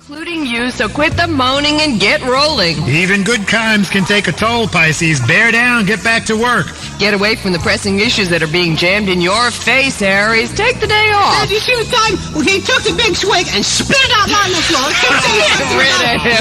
Including you, so quit the moaning and get rolling. Even good times can take a toll, Pisces. Bear down, get back to work. Get away from the pressing issues that are being jammed in your face, Aries. Take the day off. Did you see the time when he took the big swig and spit it out on the floor?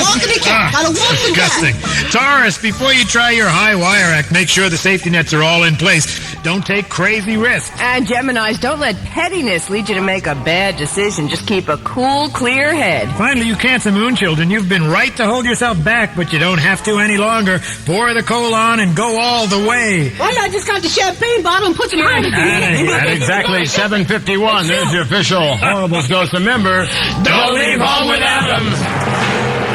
Walking the cat. Gotta walk the Disgusting. Taurus, before you try your high wire act, make sure the safety nets are all in place. Don't take crazy risks. And Geminis, don't let pettiness lead you to make a bad decision. Just keep a cool, clear head. Finally, you Cancer Moon children, you've been right to hold yourself back, but you don't have to any longer. Pour the coal on and go all the way. Well, I just got the champagne bottle and put some Heineken in it. At exactly 7:51, there's your official Horribles Ghost. Remember, don't leave home without them.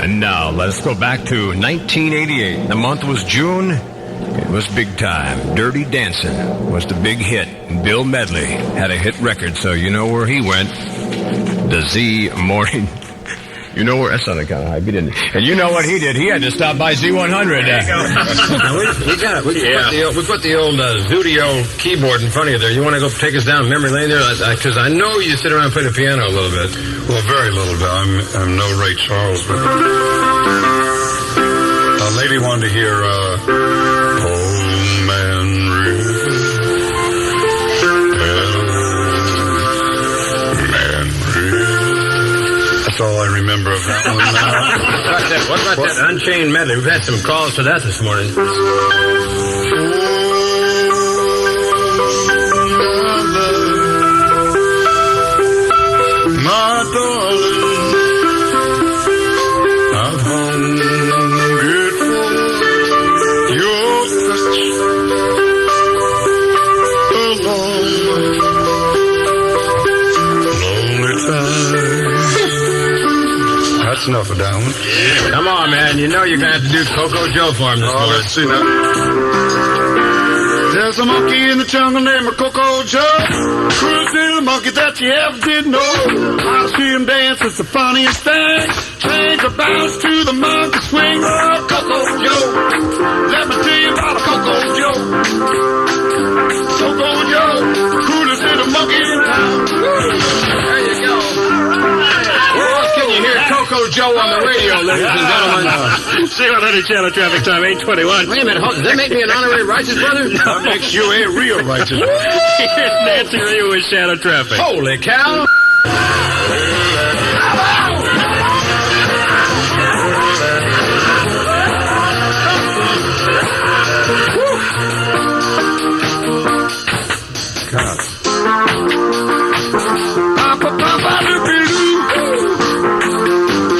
And now, let's go back to 1988. The month was June. It was big time. Dirty Dancing was the big hit. Bill Medley had a hit record, so you know where he went. The Z Morning. You know where? That sounded kind of hype, didn't it? And you know what he did? He had to stop by Z100. There you go. We put the old Zodiac keyboard in front of you there. You want to go take us down memory lane there? Because I know you sit around and play the piano a little bit. Well, very little bit. I'm no Ray Charles, but a lady wanted to hear Old Man River. That's all I remember of that one. What about that Unchained Medley? We've had some calls to that this morning. My darling, I've hungered for your touch a long, lonely time. That's enough of that one. Yeah. Come on, man. You know you're going to have to do Coco Joe for him this morning. Let's see now. There's a monkey in the jungle named Coco Joe. Cruise little monkey that you ever did know. I see him dance, it's the funniest thing. Change the bounce to the monkey swing. Oh, Coco Joe. Let me tell you about Coco Joe. Coco Joe, coolest little monkey in town. There you go. Where else can you hear Coco Joe on the radio, ladies and gentlemen? Z100 channel traffic time, 8:21. Wait a minute. Does that make me an honorary righteous brother? That makes you a real righteous. Here's Nancy Ryu with shadow traffic. Holy cow. God.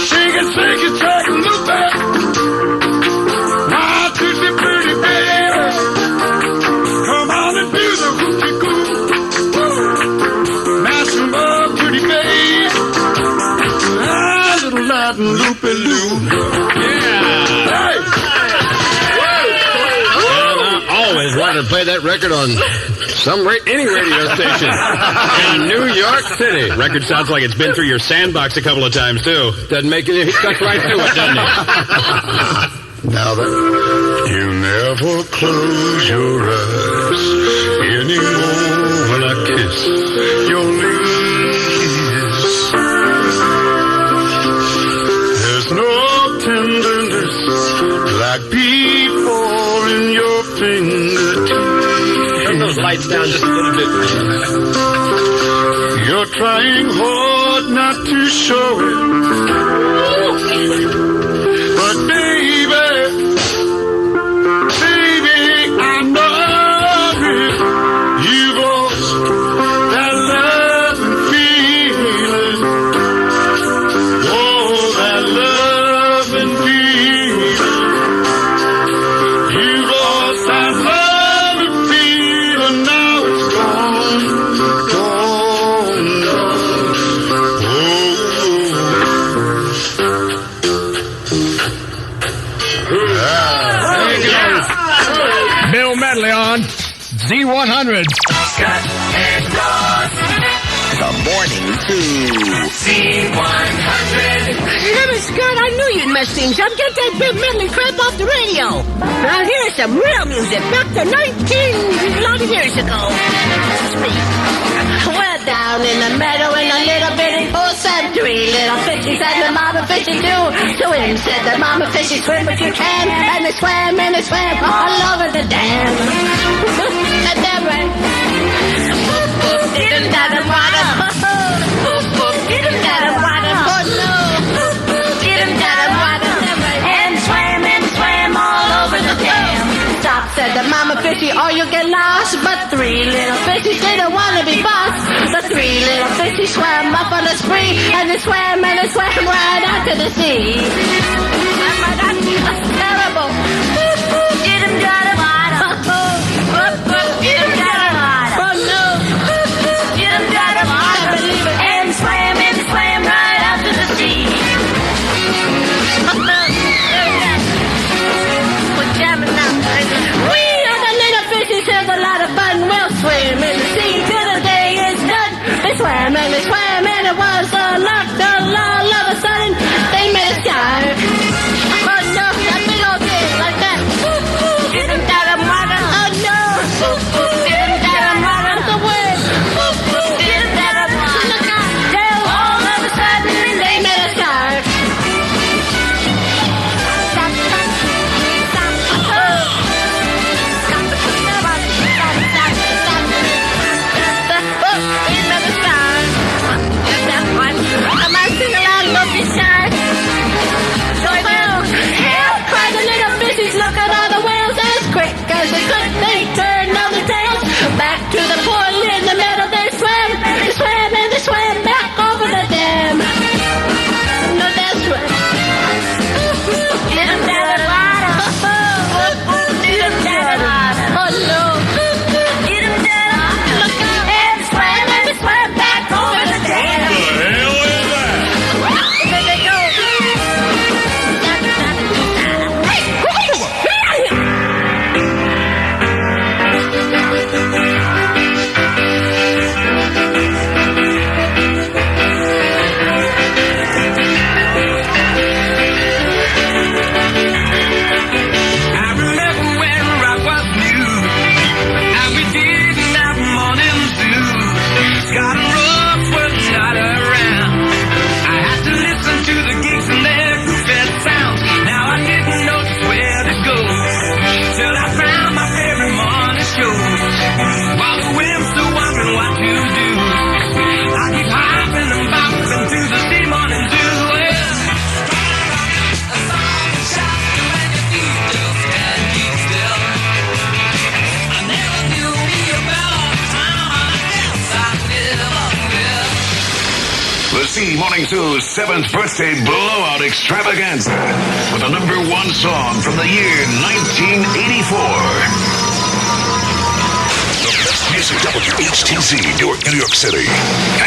Shake it, take a look back. My pretty, pretty baby. Come on and do the hoochie-coo. Mash 'em up, pretty baby. Ah, little Latin loopy-loo. Yeah. Hey. And I always wanted to play that record on any radio station in New York City. Record sounds like it's been through your sandbox a couple of times, too. Doesn't make it, he cuts right through it, doesn't it? Now that you never close your eyes anymore when I kiss your lips. There's no tenderness like before in your fingertips. Turn those lights down just a little bit. You're trying hard not to show it. But baby, I know it. You've lost that love and feeling. Oh, that love and feeling. You've lost that love and feeling. Now it's gone, gone, gone. Bill Medley on Z100. Scott and Ross. The morning zoo. Z100. Damn it, Scott, I knew you'd mess things up. Get that big Medley crap off the radio. Now here's some real music back to 19 years ago. This is me. Well, Down in the meadow in a little bitty pool said 3 little fishies and the mama fishy do. To him said the mama fishy, swim if you can. And they swam all over the dam. And then right. Get him down the water. Get him down the water. Oh no. Get him down the water. And swam all over the dam. Stop, said the mama fishy, or you'll get lost. But 3 little fishies didn't want to be boss. The 3 little fishies swam up on a spree. And they swam right out to the sea. That's terrible. Get him down the water. Get him down the water. Oh no. Get him down the water. And swam right out to the sea. We're jamming now. We are the little fishies have a lot of fun. We'll swim in the sea till the day is done. They swam and it was a lot. All of a sudden they met a shark. Oh no, that big old thing like that. Get him down the water. Oh no. Get him down the water. The word. Get him down the water. Look out. All of a sudden they met a shark. Come on, sing along, don't be shy. Help! Cried the little fishies, look at all the whales. As quick as they could, they turned on the tails. Back to the pool in the middle, they swam back over the dam. No, that's right. Get him down the water. Get him down the water. Oh no. Get him down the water. Look out. And swam back over the dam. Morning Zoo's 7th birthday blowout extravaganza with the #1 song from the year 1984. The best music, WHTZ, Newark, New York City.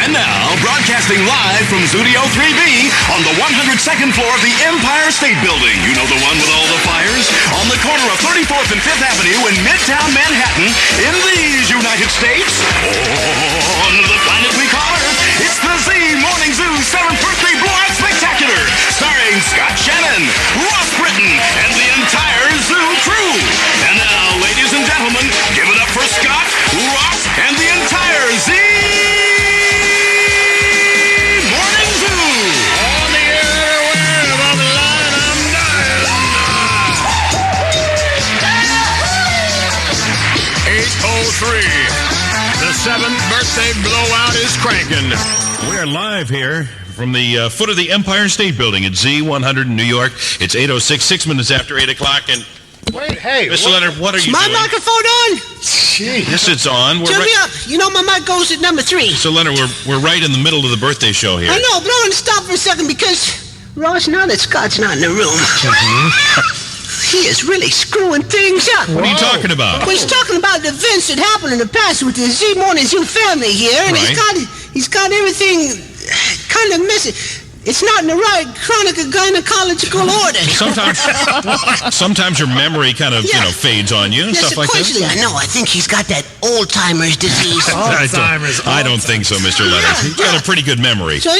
And now, broadcasting live from Studio 3B on the 102nd floor of the Empire State Building. You know the one with all the fires? On the corner of 34th and 5th Avenue in Midtown Manhattan in these United States. On the planet we call Earth, it's the Z Morning Zoo 7th Birthday Blowout Spectacular, starring Scott Shannon, Ross Brittain, and the entire Zoo crew. And now, ladies and gentlemen, give it up for Scott, Ross, and the entire Z Morning Zoo. On the airwaves, on the line, I'm dialing. 8:03. The 7th birthday blowout is cranking. We're live here from the foot of the Empire State Building at Z100 in New York. It's 8:06, 6 minutes after 8 o'clock, and Wait, hey. Mr. Leonard, what are you My doing? microphone on? Yes, it's on. Turn me up. You know my mic goes at number 3. So, Leonard, we're right in the middle of the birthday show here. I know, but I want to stop for a second because, Ross, now that Scott's not in the room, he is really screwing things up. What are you talking about? Well, he's talking about the events that happened in the past with the Z Morning Zoo family here, and Right. he's got everything kind of missing. It's not in the right chronic gynecological order. Sometimes your memory kind of, fades on you and stuff like that. I know. I think he's got that Alzheimer's disease. I don't think so, Mr. Leonard. He's got a pretty good memory. So,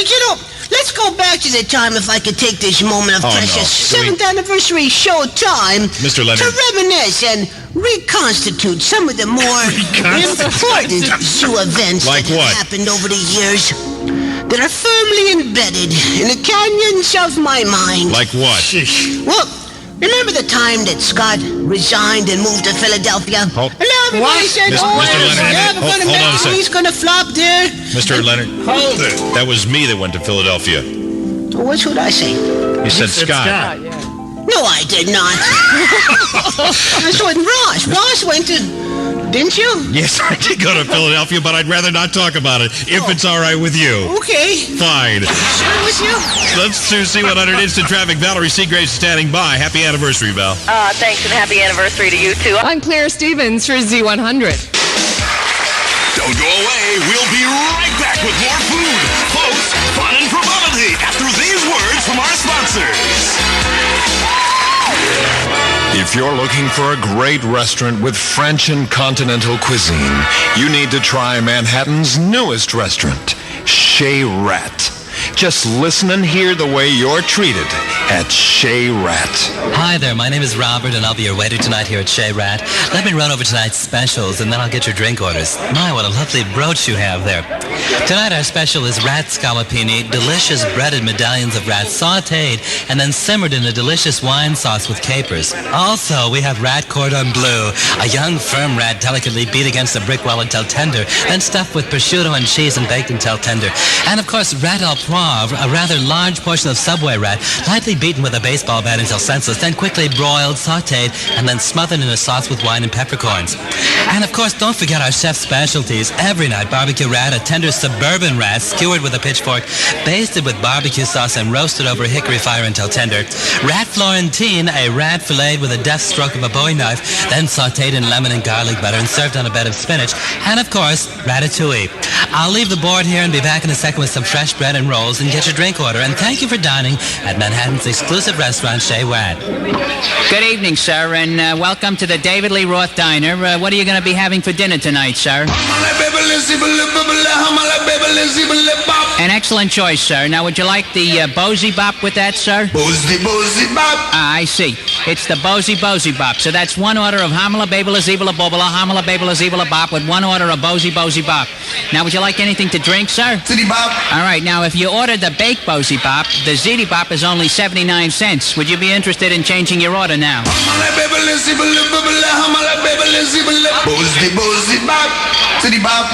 let's go back to the time if I could take this moment of precious 7th anniversary show time Mr. Leonard. to reminisce and reconstitute some of the more important zoo events that have happened over the years that are firmly embedded in the canyons of my mind. Like what? Well, remember the time that Scott resigned and moved to Philadelphia? And everybody said, Mr. Leonard, hold on a second. He's going to flop there. Mr. Leonard. Hold it. That was me that went to Philadelphia. What should I say? You said Scott. No, I did not. I saw it in Ross. Ross went to... Didn't you? Yes, I did go to Philadelphia, but I'd rather not talk about it, if it's all right with you. Okay. Fine. Sure with you? Let's do Z100 Instant Traffic. Valerie Seagraves is standing by. Happy anniversary, Val. Thanks, and happy anniversary to you, too. I'm Claire Stevens for Z100. Don't go away. We'll be right back with more food, clothes, fun, and frivolity after these words from our sponsors. If you're looking for a great restaurant with French and continental cuisine, you need to try Manhattan's newest restaurant, Chez Rat. Just listen and hear the way you're treated at Chez Rat. Hi there, my name is Robert, and I'll be your waiter tonight here at Chez Rat. Let me run over tonight's specials, and then I'll get your drink orders. My, what a lovely brooch you have there. Tonight our special is rat scallopini, delicious breaded medallions of rat sautéed, and then simmered in a delicious wine sauce with capers. Also, we have rat cordon bleu, a young, firm rat delicately beat against a brick wall until tender, then stuffed with prosciutto and cheese and baked until tender. And of course, rat au poivre, a rather large portion of Subway rat, lightly beaten with a baseball bat until senseless, then quickly broiled, sautéed, and then smothered in a sauce with wine and peppercorns. And of course, don't forget our chef's specialties. Every night, barbecue rat, a tender suburban rat, skewered with a pitchfork, basted with barbecue sauce and roasted over a hickory fire until tender. Rat Florentine, a rat filleted with a deft stroke of a bowie knife, then sautéed in lemon and garlic butter and served on a bed of spinach. And of course, ratatouille. I'll leave the board here and be back in a second with some fresh bread and rolls and get your drink order. And thank you for dining at Manhattan's exclusive restaurant, Chez Rat. Good evening, sir, and welcome to the David Lee Roth Diner. What are you going to be having for dinner tonight, sir? An excellent choice, sir. Now, would you like the Bozy Bop with that, sir? Bozy Bop. Ah, I see. It's the Bozy Bop. So that's one order of Hamala Babala Zebala Bobala Hamala Babala Zebala Bop with one order of Bozy Bop. Now, would you like anything to drink, sir? Ziti Bop. All right. Now, if you order the baked Bozy Bop, the Ziti Bop is only 79 cents. Would you be interested in changing your order now?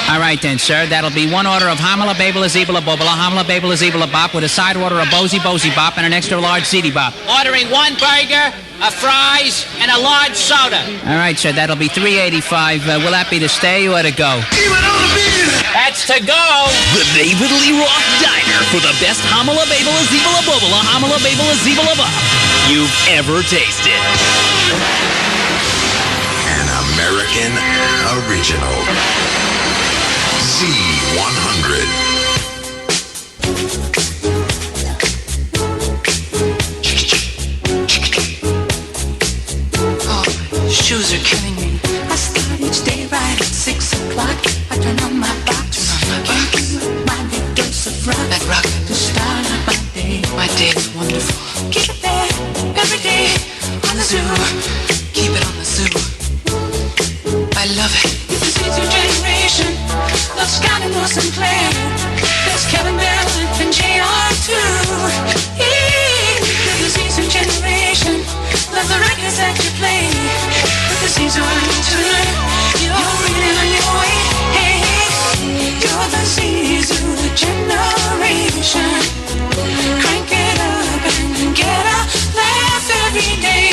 All right then, sir. That'll be one order of Hamala Babala Zebala Bobala Hamala Babala Zebala Bop with a side order of Bozy Bop and an extra large Ziti Bop. Ordering one burger, a fries, and a large soda. All right, sir. That'll be $3.85. Will that be to stay or to go? That's to go. The David Lee Roth Diner for the best Hamala Babala Zebala Bobala Hamala Babala Zebala Bop you've ever tasted. An American original. Z100. Shoes are killing me. I start each day right at 6 o'clock. I turn on my box, my big dose of rock. That rock to start my day. My day is wonderful. Keep it there every day on the zoo. Keep it on the zoo. I love it. This is your generation. Love Scott and Ross and Claire. There's Kevin Bell and JR too. This is your generation. Love the records that you play. This is your turn. You're reading on your way. Hey, you're the season generation. Crank it up and get a laugh every day.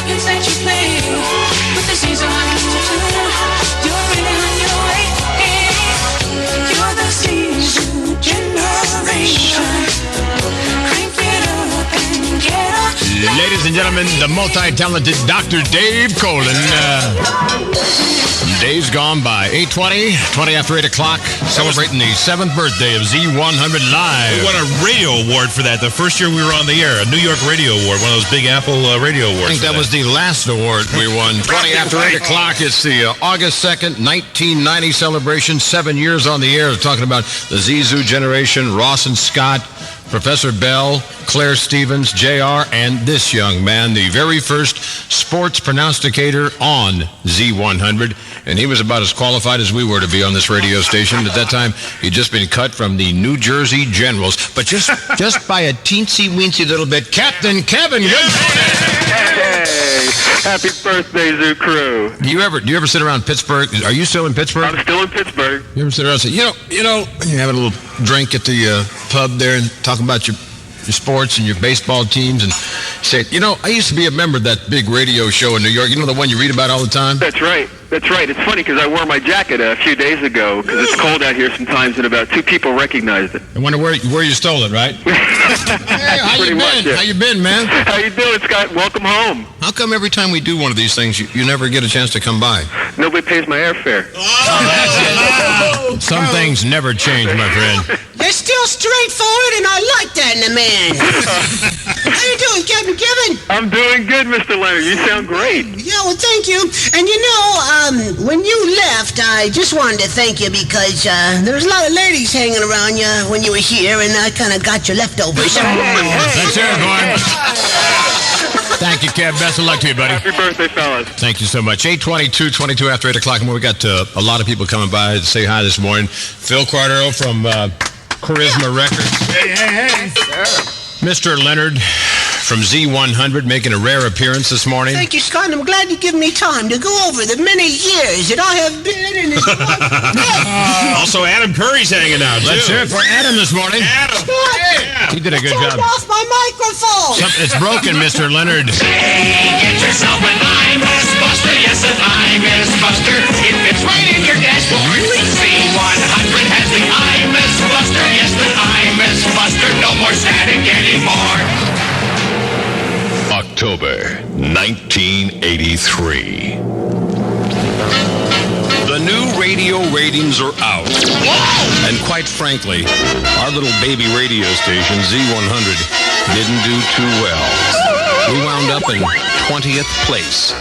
records that you play with the Z100. You're really on your way. You're the Z generation. Crank it up and get up. Ladies and gentlemen, the multi-talented Dr. Dave Colin. Days gone by. 8:20, 20 after 8 o'clock, celebrating the 7th birthday of Z100 Live. We won a radio award for that the first year we were on the air. A New York Radio Award, one of those big Apple radio awards. I think that was the last award we won. 20 after 8 o'clock, it's the August 2nd, 1990 celebration. 7 years on the air. We're talking about the Z generation, Ross and Scott, Professor Bell, Claire Stevens, JR, and this young man, the very first sports pronosticator on Z100. And he was about as qualified as we were to be on this radio station. At that time, he'd just been cut from the New Jersey Generals. But just by a teensy-weensy little bit. Captain Kevin, good morning! Hey! Happy birthday, Zoo Crew. Do you ever sit around Pittsburgh? Are you still in Pittsburgh? I'm still in Pittsburgh. You ever sit around and say, you know, you have a little drink at the pub there and talking about your sports and your baseball teams and say, I used to be a member of that big radio show in New York. You know the one you read about all the time? That's right. It's funny because I wore my jacket a few days ago because it's cold out here sometimes, and about 2 people recognized it. I wonder where you stole it, right? Hey, how you been? Much, yeah. How you been, man? How you doing, Scott? Welcome home. How come every time we do one of these things, you never get a chance to come by? Nobody pays my airfare. Oh, some things never change, my friend. You're still straightforward, and I like that in a man. How you doing, Captain Kevin? I'm doing good, Mr. Leonard. You sound great. Yeah, well, thank you. And when you left, I just wanted to thank you because there was a lot of ladies hanging around you when you were here, and I kind of got your leftovers. Thanks, everyone. Thank you, Kev. Best of luck to you, buddy. Happy birthday, fellas. Thank you so much. 8:22 after 8 o'clock. We got a lot of people coming by to say hi this morning. Phil Quardero from Charisma Records. Hey. Mr. Leonard from Z100 making a rare appearance this morning. Thank you, Scott. I'm glad you give me time to go over the many years that I have been in this. Also, Adam Curry's hanging out, Let's hear it for Adam this morning. Adam. He did a good job. Off my microphone. It's broken, Mr. Leonard. Hey, get yourself an IMS Buster. Yes, an IMS Buster. It fits right in your dashboard. Z100 has the IMS Buster. Yes, the IMS Buster. No more static anymore. October 1983. The new radio ratings are out. And quite frankly, our little baby radio station, Z100, didn't do too well. We wound up in 20th place,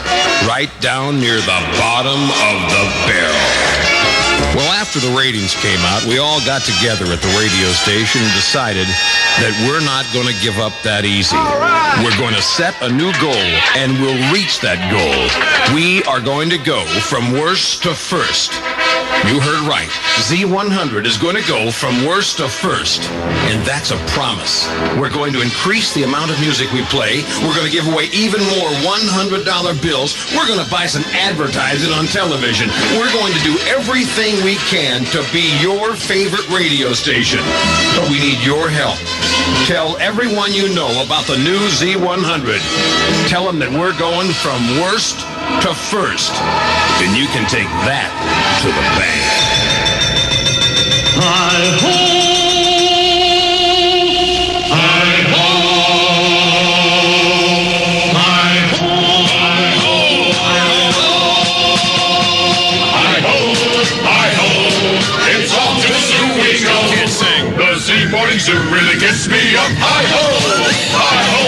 right down near the bottom of the barrel. Well, after the ratings came out, we all got together at the radio station and decided that we're not going to give up that easy. We're going to set a new goal, and we'll reach that goal. We are going to go from worst to first. You heard right. Z100 is going to go from worst to first, and that's a promise. We're going to increase the amount of music we play. We're going to give away even more $100 bills. We're going to buy some advertising on television. We're going to do everything we can to be your favorite radio station. But we need your help. Tell everyone you know about the new Z100. Tell them that we're going from worst to first. And you can take that to the bank. Hi-ho! Hi-ho! Hi-ho! Hi-ho! Hi-ho! Hi-ho! It's all to the zoo we go. The Z Morning Zoo really gets me up. Hi-ho! Hi-ho!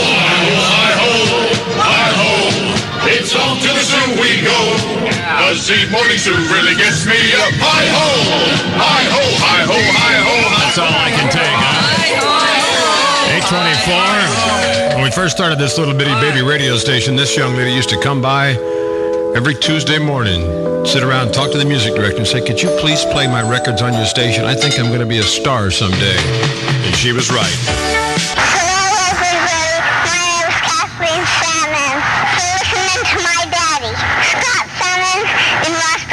Hi-ho! Hi-ho! It's all to the zoo we go. The Z Morning Zoo really gets me up. Hi-ho! Hi-ho! Hi-ho! Hi-ho! That's all I can take, huh? 8:24. When we first started this little bitty baby radio station, this young lady used to come by every Tuesday morning, sit around, talk to the music director, and say, could you please play my records on your station? I think I'm going to be a star someday. And she was right.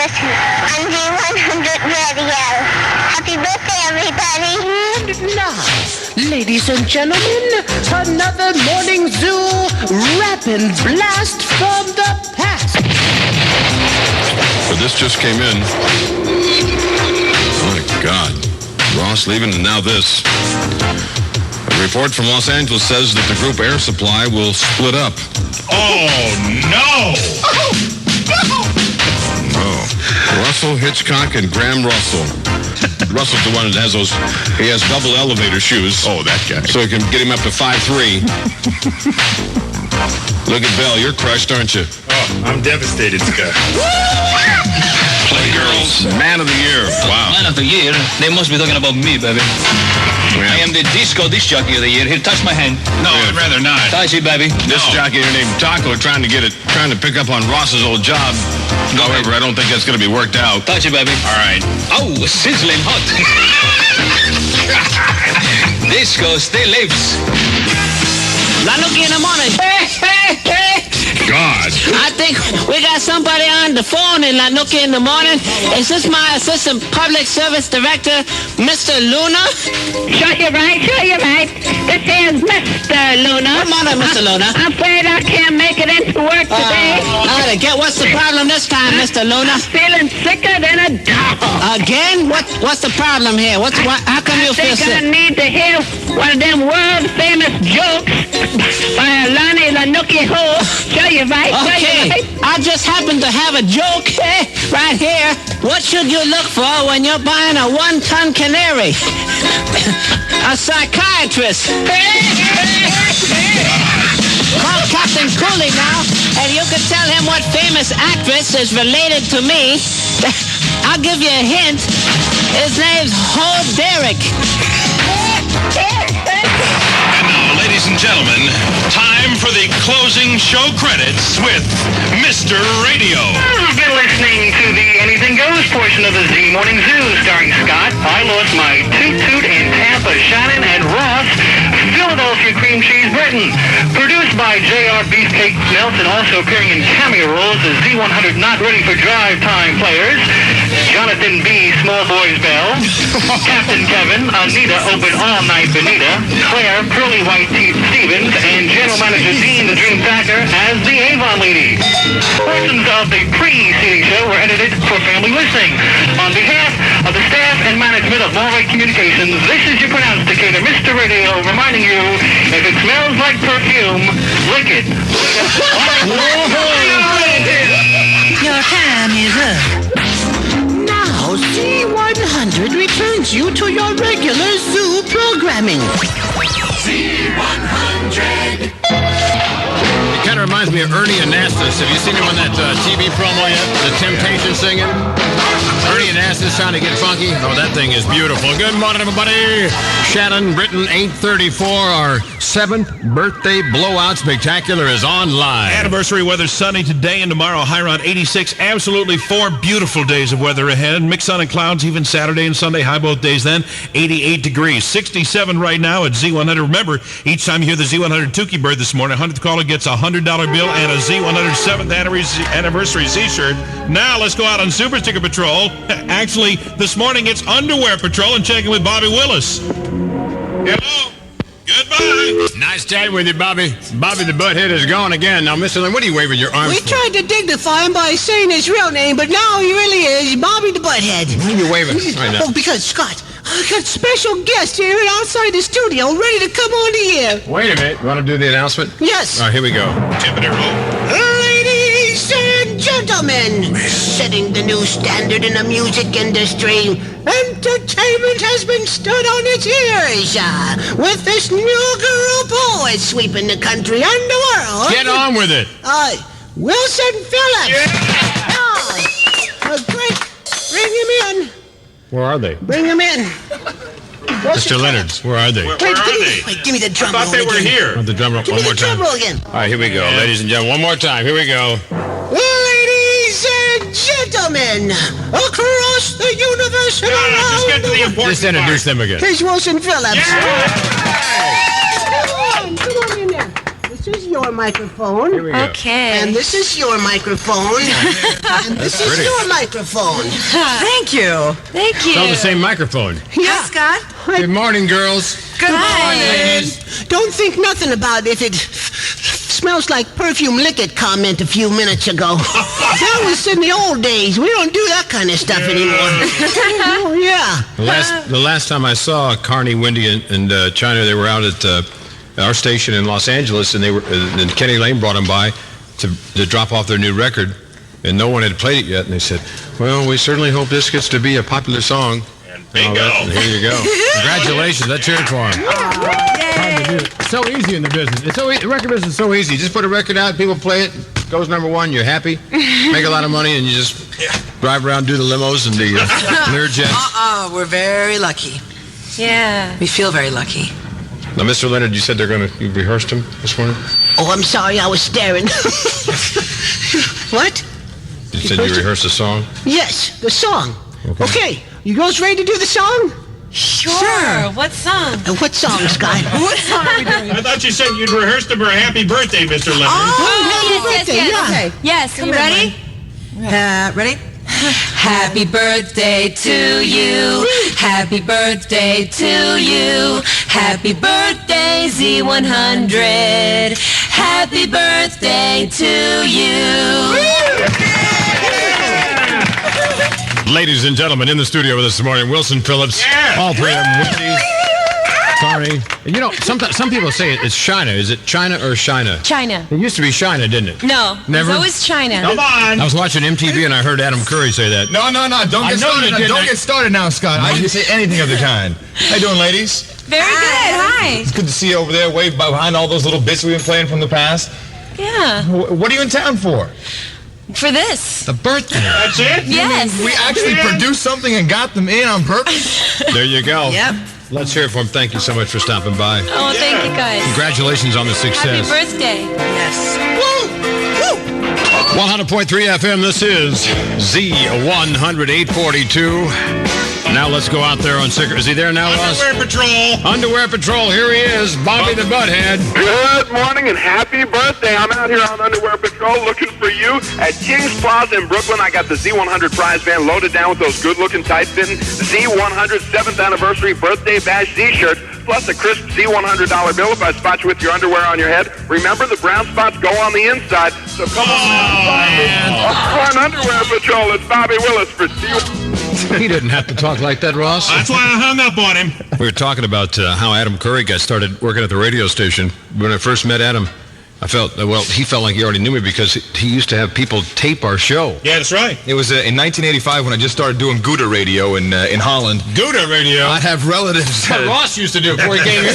On Z100 Radio. Happy birthday, everybody. ladies and gentlemen, another morning zoo rapid blast from the past. But this just came in. Oh, my God. Ross leaving, and now this. A report from Los Angeles says that the group Air Supply will split up. Oh, no! Oh. Russell Hitchcock and Graham Russell. Russell's the one that has those, he has double elevator shoes. Oh, that guy. So he can get him up to 5'3". Look at Belle, you're crushed, aren't you? Oh, I'm devastated, Scott. Playgirls, Man of the Year. Wow. Man of the Year? They must be talking about me, baby. Yeah. I am the disco disc jockey of the year. Here, touch my hand. No, I'd rather not. Touch it, baby. This jockey named Taco trying to pick up on Ross's old job. However, I don't think that's going to be worked out. Touch it, baby. All right. Oh, sizzling hot. Disco still lives. Lanuki in the morning. God. I think we got somebody on the phone in Lanuki in the morning. Is this my assistant public service director, Mr. Luna? Sure you're right. This is Mr. Luna. Good morning, Mr. Luna. I'm afraid I can't make it into work today. What's the problem this time, Mr. Luna? Feeling sicker than a dog. Again? What's the problem here? How come you feel I think I sick? need to hear one of them world-famous jokes by Alani Lanuki Ho. Sure you're right. Okay, I just happen to have a joke right here. What should you look for when you're buying a 1-ton canary? A psychiatrist. Call Captain Cooley now, and you can tell him what famous actress is related to me. I'll give you a hint. His name's Ho Derek. And now, ladies and gentlemen, time for the closing show credits with Mr. Radio. You've been listening to the Anything Goes portion of the Z Morning Zoo, starring Scott, I Lost My Toot in Tampa, Shannon, and Ross, Philadelphia Cream Cheese Brittain. Produced by J.R. Beefcake Nelson, also appearing in cameo roles as Z100 Not Ready for Drive Time players, Jonathan B. Small Boys Bell, Captain Kevin, Anita Open All Night Benita, Claire Pearly White Teeth Stevens, and General Manager Dean the Dream Factor as the Avon Lady. Portions of the pre-CD show were edited for family listening. On behalf of the staff and management of Norway Communications, this is your pronouncer, Mr. Radio, reminding you, if it smells like perfume, lick it. Your time is up. Now, Z100 returns you to your regular zoo programming. Z100. It kind of reminds me of Ernie Anastas. Have you seen him on that TV promo yet? The Temptation singing? Ernie Anastas trying to get funky. Oh, that thing is beautiful. Good morning, everybody. Shannon, Brittain, 834. Our 7th birthday blowout spectacular is on live. Anniversary weather sunny today and tomorrow. High around 86. Absolutely 4 beautiful days of weather ahead. Mixed sun and clouds even Saturday and Sunday. High both days then. 88 degrees. 67 right now at Z100. Remember, each time you hear the Z100 Tukey Bird this morning, 100th caller gets a $100 bill and a Z100 7th anniversary Z-shirt. Now let's go out on Super Sticker Patrol. Actually, this morning it's Underwear Patrol and checking with Bobby Willis. Hello. Goodbye. Nice chatting with you, Bobby. Bobby the Butthead is gone again. Now, Mr. Lynn, what are you waving your arms We for? tried to dignify him by saying his real name, but now he really is Bobby the Butthead. Why are you waving right now? Oh, because, Scott, I got special guests here outside the studio ready to come on the air. Wait a minute. You want to do the announcement? Yes. All right, here we go. Ladies and gentlemen, setting the new standard in the music industry, entertainment has been stood on its ears with this new group poet sweeping the country and the world. Get on with it. Wilson Phillips. Great. Bring him in. Where are they? Bring him in. Mr. Leonard's, where are they? Wait, give me the drum roll. I thought they were here. Oh, the drum roll. Give One me more the drum time. roll again. All right, here we go, ladies and gentlemen. One more time. Here we go. Ladies and gentlemen, across the universe and around Just get to the important Just introduce them again. Here's Wilson Phillips. Yeah. Come on in there. This is your microphone. Here we go. Okay. And this is your microphone. And this is pretty. your microphone. Thank you. Thank you. It's all the same microphone. Hi, Scott. Good morning, girls. Good morning. Don't think nothing about if it smells like perfume liquid comment a few minutes ago. That was in the old days. We don't do that kind of stuff anymore. Oh, yeah. The last time I saw Carney, Wendy, and China, they were out at our station in Los Angeles, and and Kenny Lane brought them by to drop off their new record, and no one had played it yet. And they said, "Well, we certainly hope this gets to be a popular song." And bingo. Here you go. Congratulations. Let's hear it for him. It's so easy in the business. The record business is so easy. Just put a record out, people play it, goes number one, you're happy, make a lot of money, and you just drive around, do the limos and the Learjets. We're very lucky. Yeah. We feel very lucky. Now, Mr. Leonard, you said you rehearsed him this morning? Oh, I'm sorry, I was staring. What? You said you rehearsed a song? Yes, the song. Okay, you girls ready to do the song? Sure. What song? What song, Scott? What song are we doing? I thought you said you'd rehearsed him for a happy birthday, Mr. Leonard. Happy birthday, yeah. Okay. Yes, are you ready? Ready? Happy birthday to you. Happy birthday to you. Happy birthday, Z100. Happy birthday to you. Ladies and gentlemen, in the studio with us this morning, Wilson Phillips, all three of them, Wendy, Carney. You know, some people say it's China. Is it China or Shina? China. It used to be China, didn't it? No. Never? It's always China. Come on. I was watching MTV and I heard Adam Curry say that. No. Don't get started. Don't get started now, Scott. I didn't say anything of the kind. How you doing, ladies? Very good. Hi. It's good to see you over there, way behind all those little bits we've been playing from the past. Yeah. What are you in town for? For this. The birthday. That's it? Yes. We actually produced something and got them in on purpose. There you go. Yep. Let's hear it for him. Thank you so much for stopping by. Oh, thank you guys. Congratulations on the success. Happy birthday. Yes. 100.3 FM, this is Z100 842. Now let's go out there on Sicker. Is he there now, Ross? Underwear Patrol. Underwear Patrol. Here he is, Bobby the Butthead. Good morning and happy birthday. I'm out here on Underwear Patrol looking for you at King's Plaza in Brooklyn. I got the Z100 prize van loaded down with those good-looking, tight-fitting Z100 7th anniversary birthday bash Z-shirts, plus a crisp Z100 bill if I spot you with your underwear on your head. Remember, the brown spots go on the inside, so come on Underwear Patrol. It's Bobby Willis for Z100. He didn't have to talk like that, Ross. That's why I hung up on him. We were talking about how Adam Curry got started working at the radio station. When I first met Adam, he felt like he already knew me because he used to have people tape our show. Yeah, that's right. It was in 1985 when I just started doing Gouda radio in Holland. Gouda radio? I'd have relatives. That's what Ross used to do before he came here.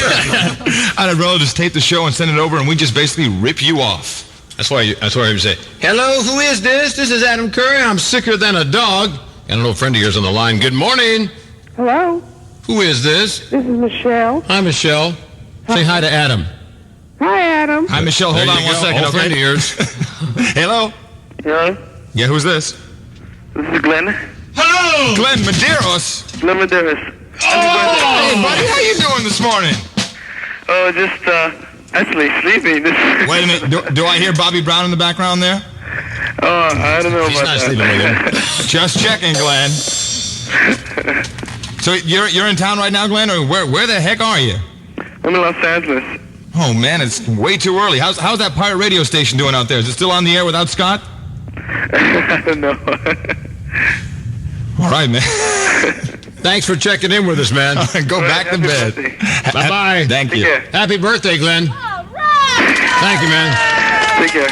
I'd have relatives tape the show and send it over, and we just basically rip you off. That's why he would say, "Hello, who is this? This is Adam Curry. I'm sicker than a dog." And a little friend of yours on the line. Good morning. Hello. Who is this? This is Michelle. Hi, Michelle. Say hi to Adam. Hi, Adam. Hi, Michelle. Hold on one second, Old friend of yours. Hello. Hello. Yeah, who's this? This is Glenn. Hello. Glenn Medeiros. Glenn Medeiros. Hey, buddy. How you doing this morning? Oh, just actually sleeping. Wait a minute. Do I hear Bobby Brown in the background there? Oh, I don't know He's about not that. sleeping with him. Just checking, Glenn. So you're in town right now, Glenn, or where the heck are you? I'm in Los Angeles. Oh man, it's way too early. How's that pirate radio station doing out there? Is it still on the air without Scott? I don't know. All right, man. Thanks for checking in with us, man. Go back to bed. Bye-bye. Thank you. Take care. Happy birthday, Glenn. All right. Thank you, man. Take care.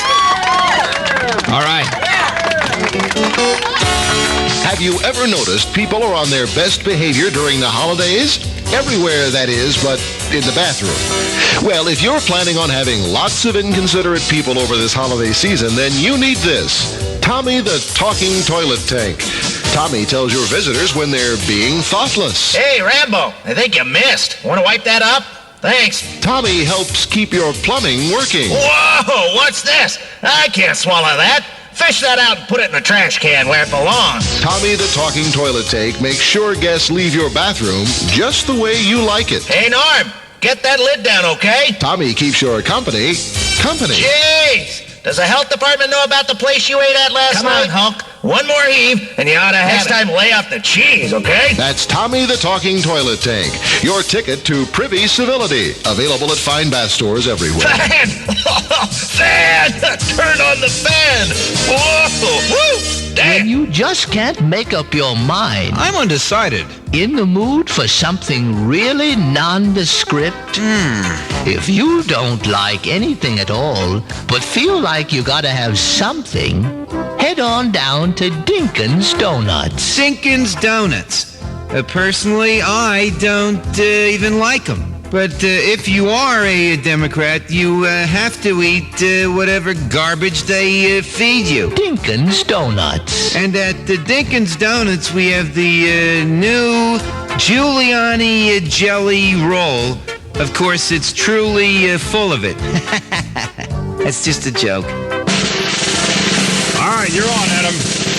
All right. Have you ever noticed people are on their best behavior during the holidays? Everywhere, that is, but in the bathroom. Well, if you're planning on having lots of inconsiderate people over this holiday season, then you need this. Tommy the Talking Toilet Tank. Tommy tells your visitors when they're being thoughtless. Hey, Rambo, I think you missed. Want to wipe that up? Thanks. Tommy helps keep your plumbing working. Whoa, what's this? I can't swallow that. Fish that out and put it in the trash can where it belongs. Tommy the Talking Toilet Tank makes sure guests leave your bathroom just the way you like it. Hey, Norm, get that lid down, okay? Tommy keeps your company company. Jeez! Does the health department know about the place you ate at last night? Come on, Hulk. One more heave, and you ought to have next time lay off the cheese, okay? That's Tommy the Talking Toilet Tank. Your ticket to privy civility. Available at fine bath stores everywhere. Fan! Fan! Turn on the fan! Whoa! Woo! Damn! When you just can't make up your mind. I'm undecided. In the mood for something really nondescript? If you don't like anything at all, but feel like you gotta have something, head on down to Dinkin's Donuts. Dinkin's Donuts. Personally, I don't even like them. But if you are a Democrat, you have to eat whatever garbage they feed you. Dinkin's Donuts. And at the Dinkin's Donuts, we have the new Giuliani jelly roll. Of course, it's truly full of it. That's just a joke. All right, you're on, Adam.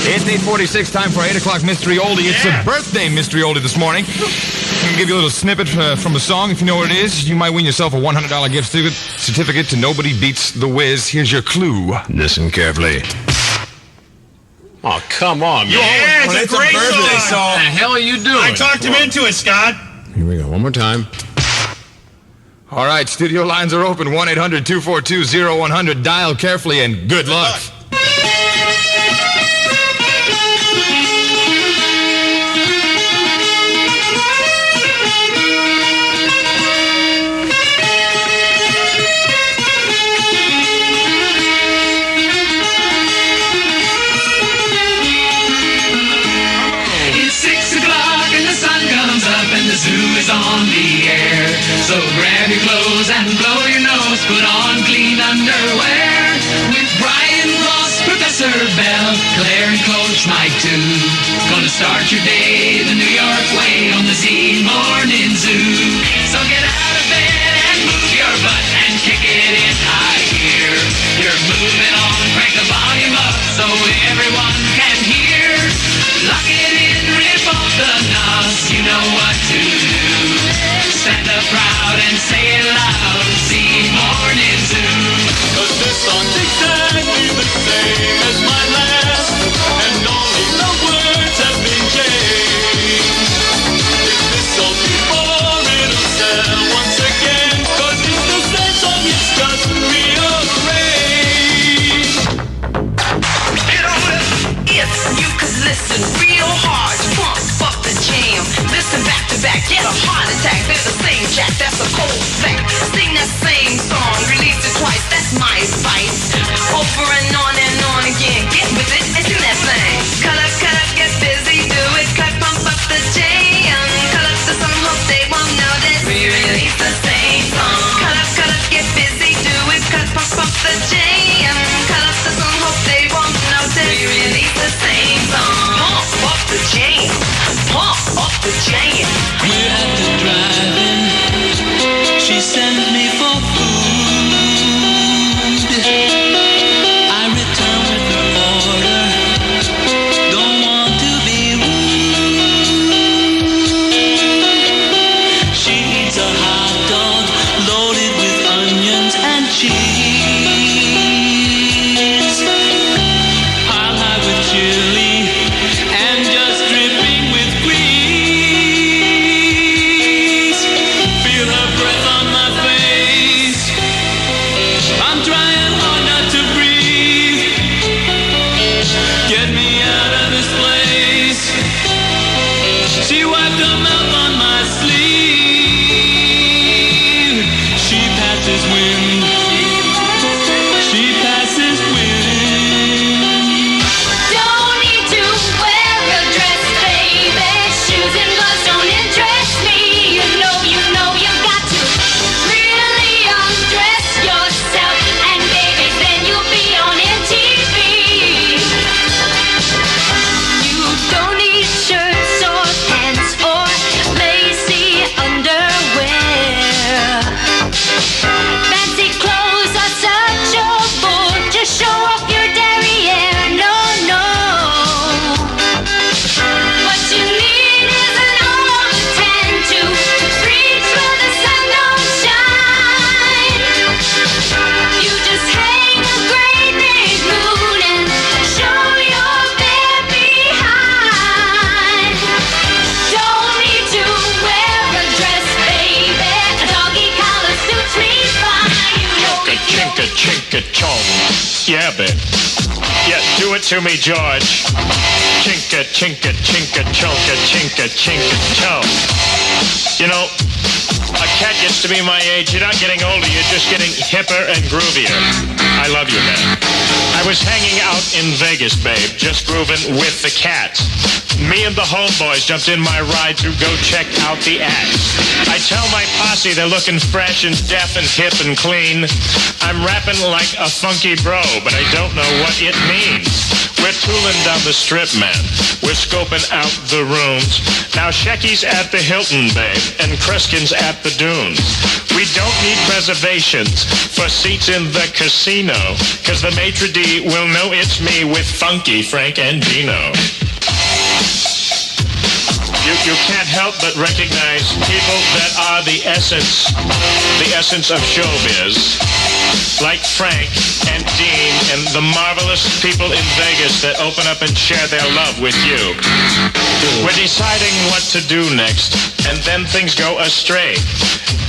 It's 8:46, time for 8 o'clock Mystery Oldie. It's a birthday Mystery Oldie this morning. I'm going to give you a little snippet from a song. If you know what it is, you might win yourself a $100 gift certificate to Nobody Beats the Wiz. Here's your clue. Listen carefully. Oh, come on, man. Yeah, it's a great birthday song. What the hell are you doing? I talked him into it, Scott. Here we go. One more time. All right, studio lines are open. 1-800-242-0100. Dial carefully and good luck. On the air, so grab your clothes and blow your nose, put on clean underwear. With Bryan, Ross, Professor Bell, Claire and Coach Mike too. Gonna start your day the New York way on the Z Morning Zoo. So get out of bed and move your butt and kick it in high gear. You're moving on, crank the volume up so everyone can hear. Lock it in, rip off the knobs, you know what to do. Stand up proud and say it loud, Z Morning Zoo. 'Cause this song's exactly the same as my last, and only the words have been changed. If this song before it'll sell once again, 'cause it's the same song, it's just rearranged. If you could listen real hard, pump up the jam. Listen back to back, get a heart attack. They're the same jack, that's a cold fact. Sing that same song, release it twice, that's my advice. Over and on again, get with it and do that thing. Cut up, get busy, do it, cut, pump up the jam. Cut up to some hope they won't know that we release the same song. Cut up, get busy, do it, cut, pump up the jam. Cut up to some hope they won't know that we release the same song. Pump up the jam, pump up the jam. We're at the drive-in. She sent me for food. I return with the order. Don't want to be rude. She eats a hot dog loaded with onions and cheese. Pile high with chili and just dripping with grease. Yeah, babe. Yeah, do it to me, George. Chinka, chinka, chinka, chonka, chinka, chinka, chonk. You know, a cat gets to be my age. You're not getting older. You're just getting hipper and groovier. I love you, man. I was hanging out in Vegas, babe, just grooving with the cats. Me and the homeboys jumped in my ride to go check out the acts. I tell my posse they're looking fresh and deaf and hip and clean. I'm rapping like a funky bro, but I don't know what it means. We're tooling down the strip, man. We're scoping out the rooms. Now Shecky's at the Hilton, babe, and Kruskin's at the Dunes. We don't need reservations for seats in the casino, cause the maitre d' will know it's me with Funky Frank and Dino. You can't help but recognize people that are the essence of showbiz, like Frank and Dean and the marvelous people in Vegas that open up and share their love with you. We're deciding what to do next, and then things go astray.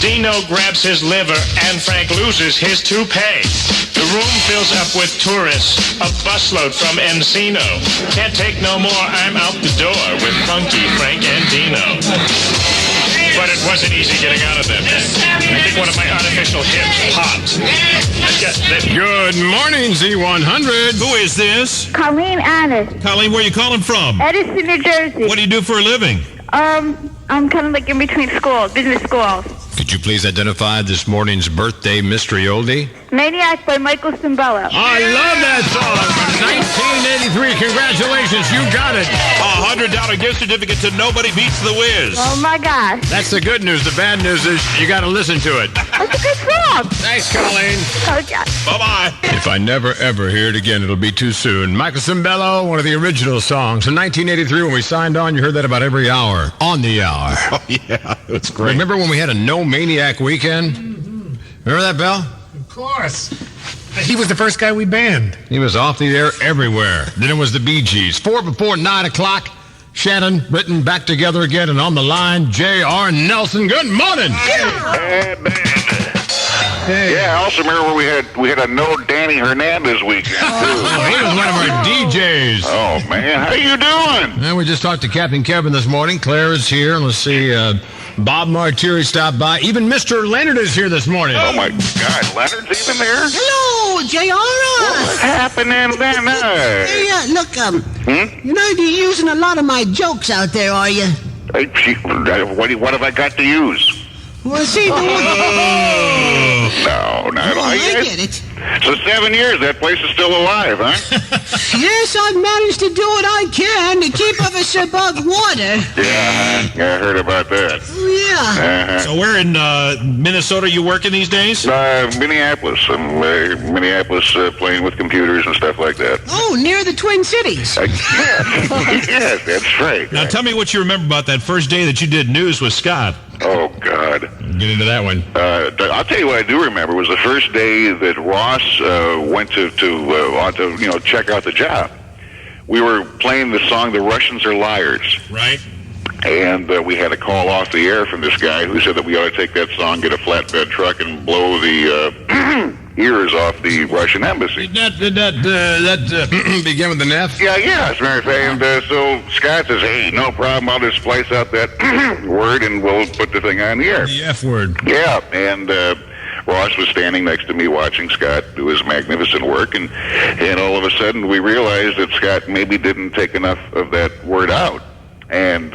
Dino grabs his liver, and Frank loses his toupee. The room fills up with tourists, a busload from Encino. Can't take no more, I'm out the door with Funky Frank and Dino. But it wasn't easy getting out of them. I think one of my artificial hips popped. Good morning, Z100. Who is this? Colleen Annis. Colleen, where are you calling from? Edison, New Jersey. What do you do for a living? I'm kind of like in between schools, business schools. Could you please identify this morning's birthday mystery oldie? Maniac by Michael Cimbello. I love that song from 1983. Congratulations, you got it. A $100 gift certificate to Nobody Beats the Wiz. Oh, my gosh. That's the good news. The bad news is you got to listen to it. That's a good song. Thanks, Colleen. Okay. Bye-bye. If I never, ever hear it again, it'll be too soon. Michael Cimbello, one of the original songs. In 1983, when we signed on, you heard that about every hour. On the hour. Oh, yeah. That's great. Remember when we had a No Maniac weekend? Remember that, Bell? Of course. He was the first guy we banned. He was off the air everywhere. Then it was the Bee Gees. 4 before 9 o'clock. Shannon, Brittain, back together again, and on the line, J.R. Nelson. Good morning. Hey, man. Hey. Yeah, I also remember we had a No Danny Hernandez weekend, too. Oh, he was one of our DJs. Oh, man. How you doing? And we just talked to Captain Kevin this morning. Claire is here. And let's see, Bob Martiri stopped by. Even Mr. Leonard is here this morning. Oh, my God. Leonard's even there? Hello, J.R. What's happening then? Hey, look, you're not using a lot of my jokes out there, are you? Hey, what have I got to use? Well, see, No, I get it. So 7 years, that place is still alive, huh? Yes, I've managed to do what I can to keep us above water. Yeah, I heard about that. Yeah. So where in Minnesota you working these days? Minneapolis. I'm Minneapolis playing with computers and stuff like that. Oh, near the Twin Cities. Yes, that's right. Now tell me what you remember about that first day that you did news with Scott. Oh, God. Get into that one. I'll tell you what I do remember was the first day that Ross went to check out the job. We were playing the song "The Russians Are Liars." Right. And we had a call off the air from this guy who said that we ought to take that song, get a flatbed truck, and blow the ears off the Russian embassy. Did that begin with an F? Yeah, as a matter of fact. And so Scott says, hey, no problem, I'll just splice out that word and we'll put the thing on the air. The F word. Yeah, and Ross was standing next to me watching Scott do his magnificent work, and all of a sudden we realized that Scott maybe didn't take enough of that word out. And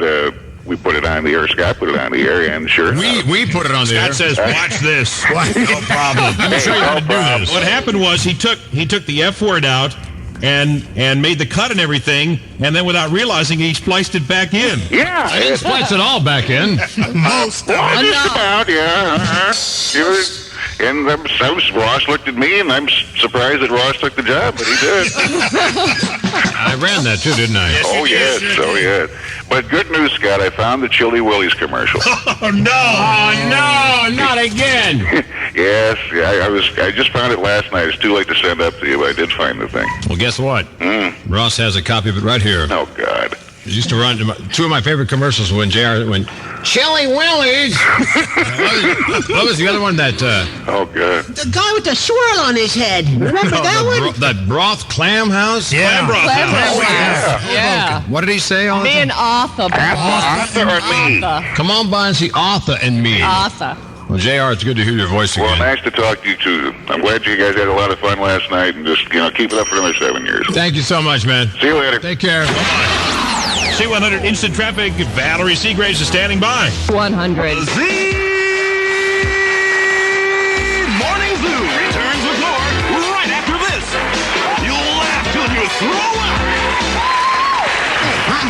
we put it on the air. Scott put it on the air, and sure enough. We put it on the air. Scott says, watch this. No problem. Let me show you how to do this. What happened was he took the F word out and made the cut and everything, and then without realizing he spliced it back in. Yeah. I didn't splice it all back in. Most of it. Just about, yeah. And Ross looked at me, and I'm surprised that Ross took the job, but he did. I ran that too, didn't I? Yes, oh, yeah. But good news, Scott, I found the Chili Willie's commercial. Oh, no. Oh, no, not again. Yes, I just found it last night. It's too late to send up to you, but I did find the thing. Well, guess what? Ross has a copy of it right here. Oh, God. Used to run two of my favorite commercials when JR went, Chili Willies. What was the other one that... Oh, God. The guy with the swirl on his head. Remember that one? That Broth Clam House? Yeah. Clam Broth House. Yeah. What did he say all the Me time? and Arthur. Arthur or me? Come on by and see Arthur and me. Arthur. Well, JR, it's good to hear your voice again. Well, nice to talk to you, too. I'm glad you guys had a lot of fun last night, and just, keep it up for another 7 years. Thank you so much, man. See you later. Take care. Z100 Instant Traffic. Valerie Seagraves is standing by. 100. Morning Zoo returns with more right after this. You'll laugh till you throw up.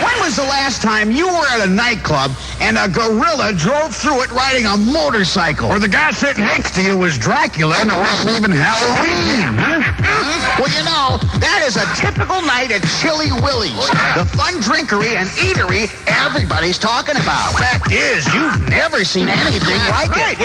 When was the last time you were at a nightclub and a gorilla drove through it riding a motorcycle? Or the guy sitting next to you was Dracula and it wasn't even Halloween? Well, that is a typical night at Chili Willie's, the fun drinkery and eatery everybody's talking about. Fact is, you've never seen anything like it.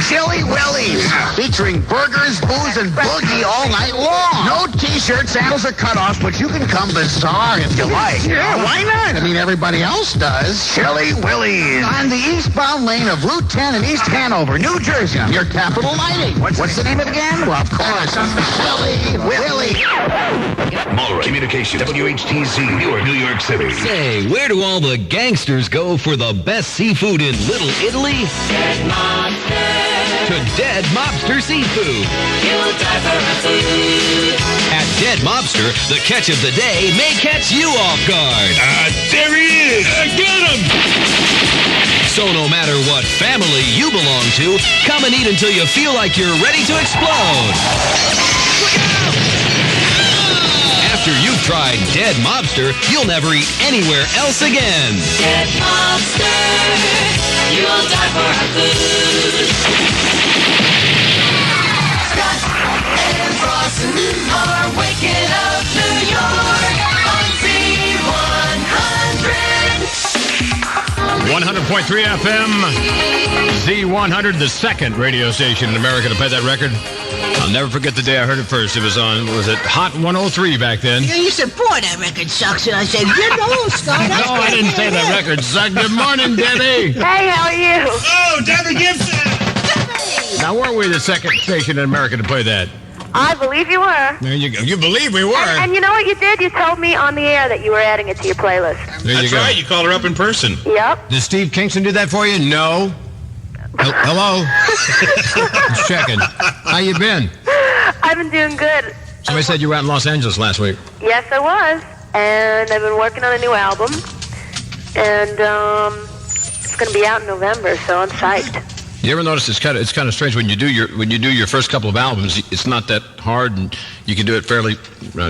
Chili Willie's, featuring burgers, booze, and boogie all night long. No t-shirts, sandals, or cutoffs, but you can come bizarre if you like. Yeah, why not? I mean, everybody else does. Chili Willie's, on the eastbound lane of Route 10 in East Hanover, New Jersey. Your capital lighting. What's the name of it again? Well, of course, Chili Willie. Mulroy Communication, WHTZ, Newark, New York City. Say, where do all the gangsters go for the best seafood in Little Italy? Dead Monster. To Dead Mobster Seafood. You'll die for our food. At Dead Mobster, the catch of the day may catch you off guard. There he is. Get him. So no matter what family you belong to, come and eat until you feel like you're ready to explode. After you've tried Dead Mobster, you'll never eat anywhere else again. Dead Monster. You'll die for our food. Scott and Ross are waking up New York on Z100. 100.3 FM, Z100, the second radio station in America to play that record. I'll never forget the day I heard it first. It was on, was it Hot 103 back then? Yeah, you said, boy, that record sucks. And I said, Scott. No, I didn't say that record sucked. Good morning, Debbie. Hey, how are you? Oh, Debbie Gibson. Now, weren't we the second station in America to play that? I believe you were. There you go. You believe we were. And you know what you did? You told me on the air that you were adding it to your playlist. There you That's go. right. You called her up in person. Yep. Did Steve Kingston do that for you? No. Hello? Just checking. How you been? I've been doing good. Somebody said you were out in Los Angeles last week. Yes, I was. And I've been working on a new album. And it's going to be out in November, so I'm psyched. You ever notice it's kind of strange when you do your first couple of albums, it's not that hard and you can do it fairly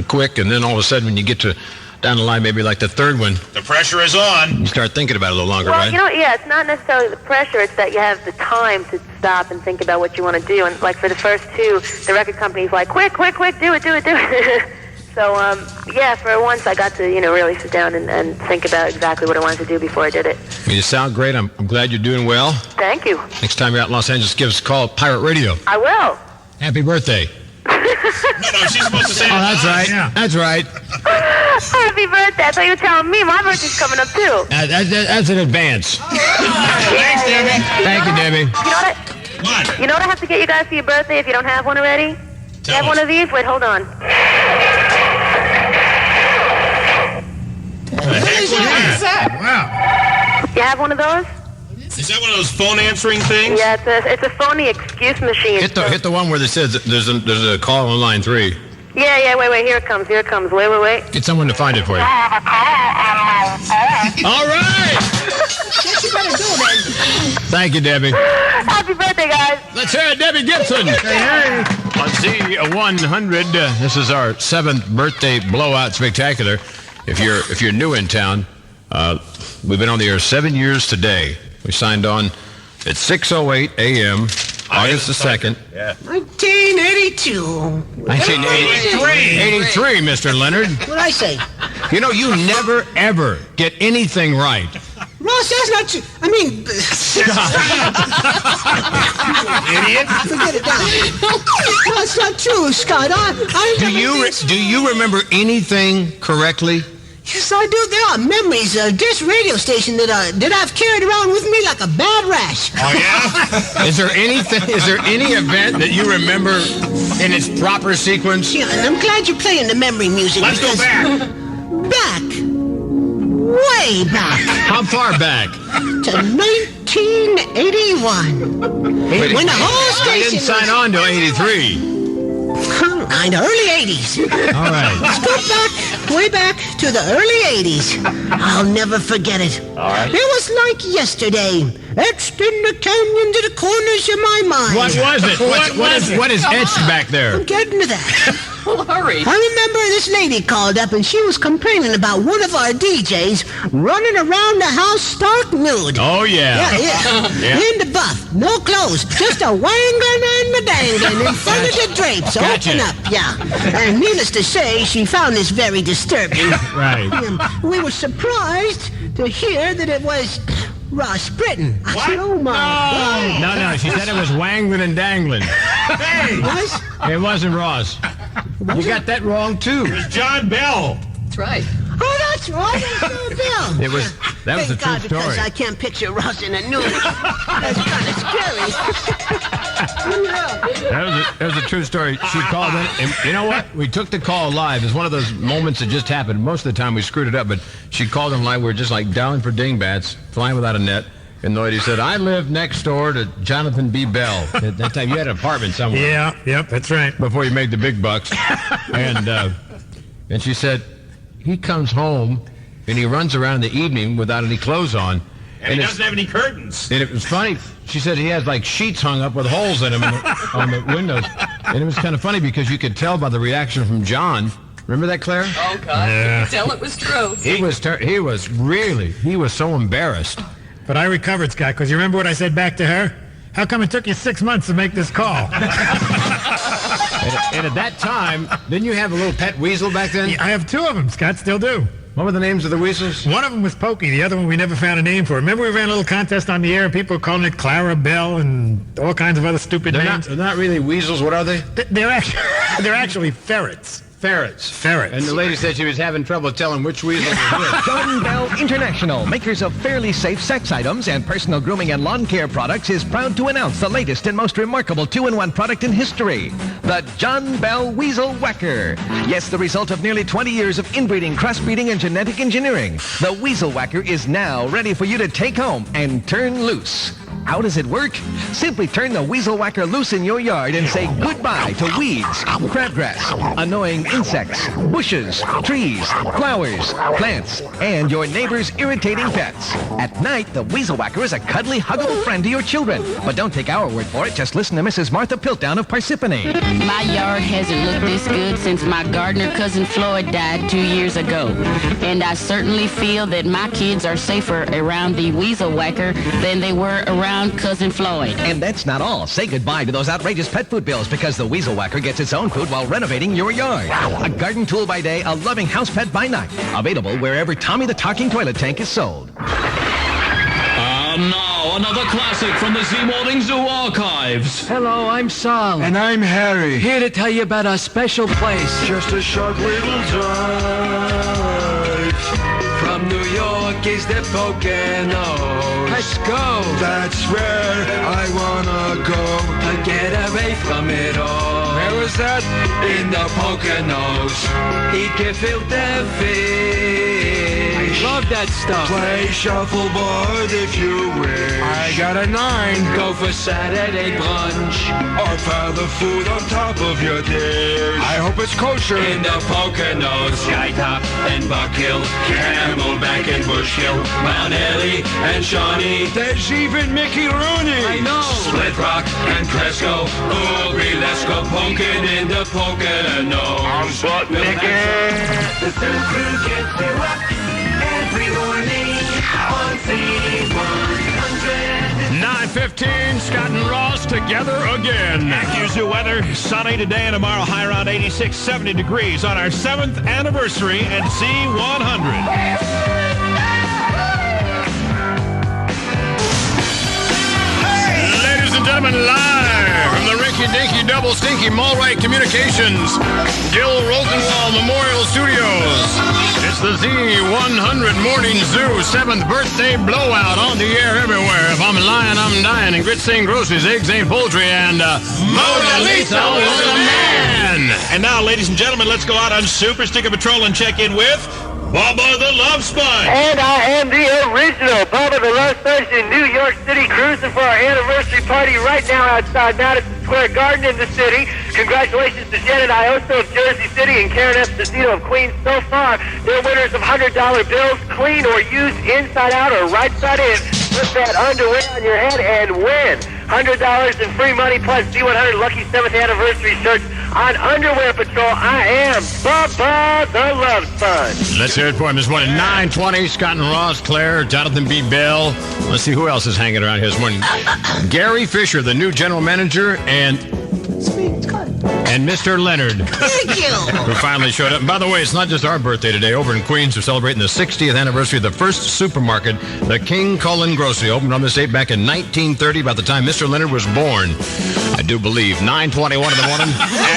quick, and then all of a sudden when you get to down the line, maybe like the third one, the pressure is on. You start thinking about it a little longer, Well, right? you know, yeah, it's not necessarily the pressure. It's that you have the time to stop and think about what you want to do. And like for the first two, the record company's like, quick, do it. So, yeah, for once I got to, really sit down and think about exactly what I wanted to do before I did it. You sound great. I'm glad you're doing well. Thank you. Next time you're out in Los Angeles, give us a call at Pirate Radio. I will. Happy birthday. No, she's supposed to say that's right. Yeah. That's right. Happy birthday. I thought you were telling me my birthday's coming up, too. That's an advance. Thanks, Debbie. Thank you, Debbie. You know what? You know what I have to get you guys for your birthday if you don't have one already? You have one of these? Wait, hold on. What's that? Wow. You have one of those? Is that one of those phone answering things? Yeah, it's a phony excuse machine. Hit the one where it says there's a call on line 3. Yeah, wait, here it comes. Wait. Get someone to find it for you. All right! You better do that. Thank you, Debbie. Happy birthday, guys. Let's hear it, Debbie Gibson. Hey. On Z100, this is our 7th birthday blowout spectacular. If you're new in town, we've been on the air 7 years today. We signed on at 6:08 a.m. August the 2nd. Yeah. 1982. 1983, Mr. Leonard. What'd I say? You know, you never, ever get anything right. Ross, that's not true. I mean... Idiot. Forget it now. No, it's not true, Scott. Do you remember anything correctly? Yes, I do. There are memories of this radio station that I've carried around with me like a bad rash. Oh, yeah? Is there any event that you remember in its proper sequence? Yeah, and I'm glad you're playing the memory music. Let's go back. Back. Way back. How far back? To 1981. When the whole I station didn't sign on till 83. In the early 80s. All right. Let's go back, way back to the early 80s. I'll never forget it. All right. It was like yesterday, etched in the canyons of the corners of my mind. What was it? What is etched back there? I'm getting to that. Well, hurry. I remember this lady called up and she was complaining about one of our DJs running around the house stark nude. Oh, yeah. Yeah. In the buff, no clothes, just a wangling and a dangling in front of the drapes. Gotcha. Open up, yeah. And needless to say, she found this very disturbing. Right. We were surprised to hear that it was Ross Brittain. I said, oh my God. No, she said it was wangling and dangling. Hey! What? It wasn't Ross. You got that wrong, too. It was John Bell. That's right. Oh, that's right. That's Bill. That was a Thank true God, story. because I can't picture Ross in a nude. That's kind of scary. That was a true story. She called in, and you know what? We took the call live. It's one of those moments that just happened. Most of the time we screwed it up, but she called in live. We were just like dialing for dingbats, flying without a net. And the lady said, I live next door to Jonathan B. Bell. At that time, you had an apartment somewhere. Yeah, yep, that's right. Before you made the big bucks. And she said, he comes home and he runs around in the evening without any clothes on. And he doesn't have any curtains. And it was funny. She said he has like sheets hung up with holes in them on the windows. And it was kind of funny because you could tell by the reaction from John. Remember that, Claire? Oh, God. Yeah. You could tell it was true. He was so embarrassed. But I recovered, Scott, because you remember what I said back to her? How come it took you 6 months to make this call? And at that time, didn't you have a little pet weasel back then? Yeah, I have two of them, Scott, still do. What were the names of the weasels? One of them was Pokey. The other one we never found a name for. Remember we ran a little contest on the air and people were calling it Clara Bell and all kinds of other stupid names? They're not really weasels. What are they? They're actually ferrets. Ferrets. Ferrets. And the lady said she was having trouble telling which weasel was which. John Bell International, makers of fairly safe sex items and personal grooming and lawn care products, is proud to announce the latest and most remarkable 2-in-1 product in history, the John Bell Weasel Whacker. Yes, the result of nearly 20 years of inbreeding, crossbreeding, and genetic engineering. The Weasel Whacker is now ready for you to take home and turn loose. How does it work? Simply turn the Weasel Whacker loose in your yard and say goodbye to weeds, crabgrass, annoying insects, bushes, trees, flowers, plants, and your neighbor's irritating pets. At night, the Weasel Whacker is a cuddly, huggable friend to your children. But don't take our word for it. Just listen to Mrs. Martha Piltdown of Parsippany. My yard hasn't looked this good since my gardener cousin Floyd died 2 years ago. And I certainly feel that my kids are safer around the Weasel Whacker than they were around Cousin Floyd. And that's not all. Say goodbye to those outrageous pet food bills because the Weasel Whacker gets its own food while renovating your yard. A garden tool by day, a loving house pet by night. Available wherever Tommy the Talking Toilet Tank is sold. Now, another classic from the Z Morning Zoo archives. Hello, I'm Sal. And I'm Harry. Here to tell you about our special place. Just a short little drive. From New York is the Poconos. Let's go. That's where I wanna go. To get away from it all. Where was that? In the Poconos. Eat gefilte fish. I love that stuff. Play shuffleboard if you wish. I got a 9. Go for Saturday brunch. Or pile the food on top of your dish. I hope it's kosher. In the Poconos, Skytop and Buck Hill, Camelback and Bush Hill, Mount Ellie and Shawnee. There's even Mickey Rooney. I know. Split Rock and Cresco, Aubrey, let's go poking in the Poconos. I'm butt naked. The Third Crew gets you up every morning on Z100. 9:15, Scott and Ross together again. KQLZ weather, sunny today and tomorrow, high around 86, 70 degrees on our 7th anniversary at Z100. Ladies and gentlemen, live from the Rinky Dinky Double Stinky Mallright Communications, Gil Rosenwald Memorial Studios. It's the Z100 Morning Zoo 7th birthday blowout on the air everywhere. If I'm lying, I'm dying. And grits ain't groceries, eggs ain't poultry, and Mona Lisa was a man. And now, ladies and gentlemen, let's go out on Super Sticker Patrol and check in with Bubba the Love Sponge. And I am the original Bubba the Love Sponge in New York City, cruising for our anniversary party right now outside Madison Square Garden in the city. Congratulations to Shannon Ioso of Jersey City and Karen Esposito of Queens. So far, they're winners of $100 bills, clean or used, inside out or right side in. Put that underwear on your head and win $100 in free money plus Z100 Lucky 7th Anniversary shirts on Underwear Patrol. I am Bubba the Love Sponge. Let's hear it for him this morning. 9:20, Scott and Ross, Claire, Jonathan B. Bell. Let's see who else is hanging around here this morning. Gary Fisher, the new general manager, and Mr. Leonard. Thank you. Who finally showed up. And by the way, it's not just our birthday today. Over in Queens, we're celebrating the 60th anniversary of the first supermarket, the King Cullen Grocery, opened on this date back in 1930, by the time Mr. Leonard was born. I do believe. 9:21 in the morning.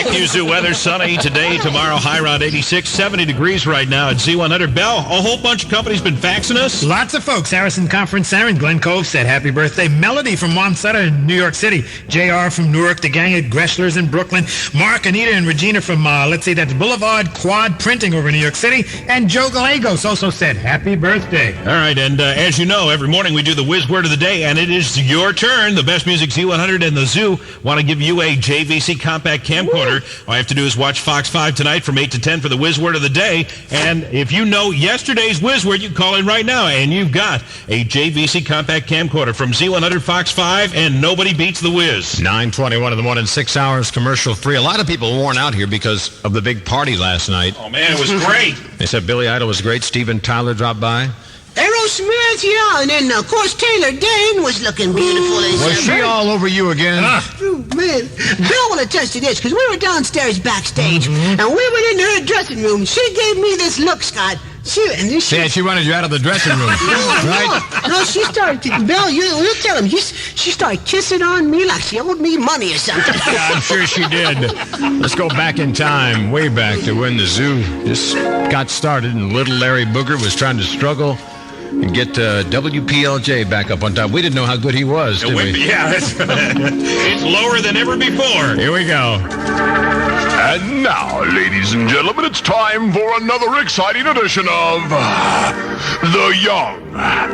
AccuZoo weather, sunny today, tomorrow, high around 86, 70 degrees right now at Z100. Bell, a whole bunch of companies been faxing us. Lots of folks. Harrison Conference Center in Glen Cove said happy birthday. Melody from Wamsutta in New York City. JR from Newark. The gang at Greshler's in Brooklyn. Mark, Anita, and Regina from, that's Boulevard Quad Printing over in New York City. And Joe Gallegos also said happy birthday. All right, and as you know, every morning we do the Whiz Word of the Day, and it is your turn. The best music, Z100 and the Zoo want to give you a JVC compact camcorder. All you have to do is watch Fox 5 tonight from 8 to 10 for the Whiz Word of the Day. And if you know yesterday's Whiz Word, you can call in right now, and you've got a JVC compact camcorder from Z100 Fox 5, and nobody beats the Whiz. 9:21 in the morning, 6 hours commercial free. A lot of people worn out here because of the big party last night. Oh, man, it was great. They said Billy Idol was great. Steven Tyler dropped by. Aerosmith, yeah, and then, of course, Taylor Dane was looking beautiful as Was she all over you again? Oh, man. Bill will attest to this, because we were downstairs backstage, and we went into her dressing room. She gave me this look, Scott. She wanted you out of the dressing room, right? No, she started, Bill, you tell him, she started kissing on me like she owed me money or something. Yeah, I'm sure she did. Let's go back in time, way back to when the zoo just got started and little Larry Booger was trying to struggle and get WPLJ back up on top. We didn't know how good he was, did we? Yeah, it's lower than ever before. Here we go. And now, ladies and gentlemen, it's time for another exciting edition of The Young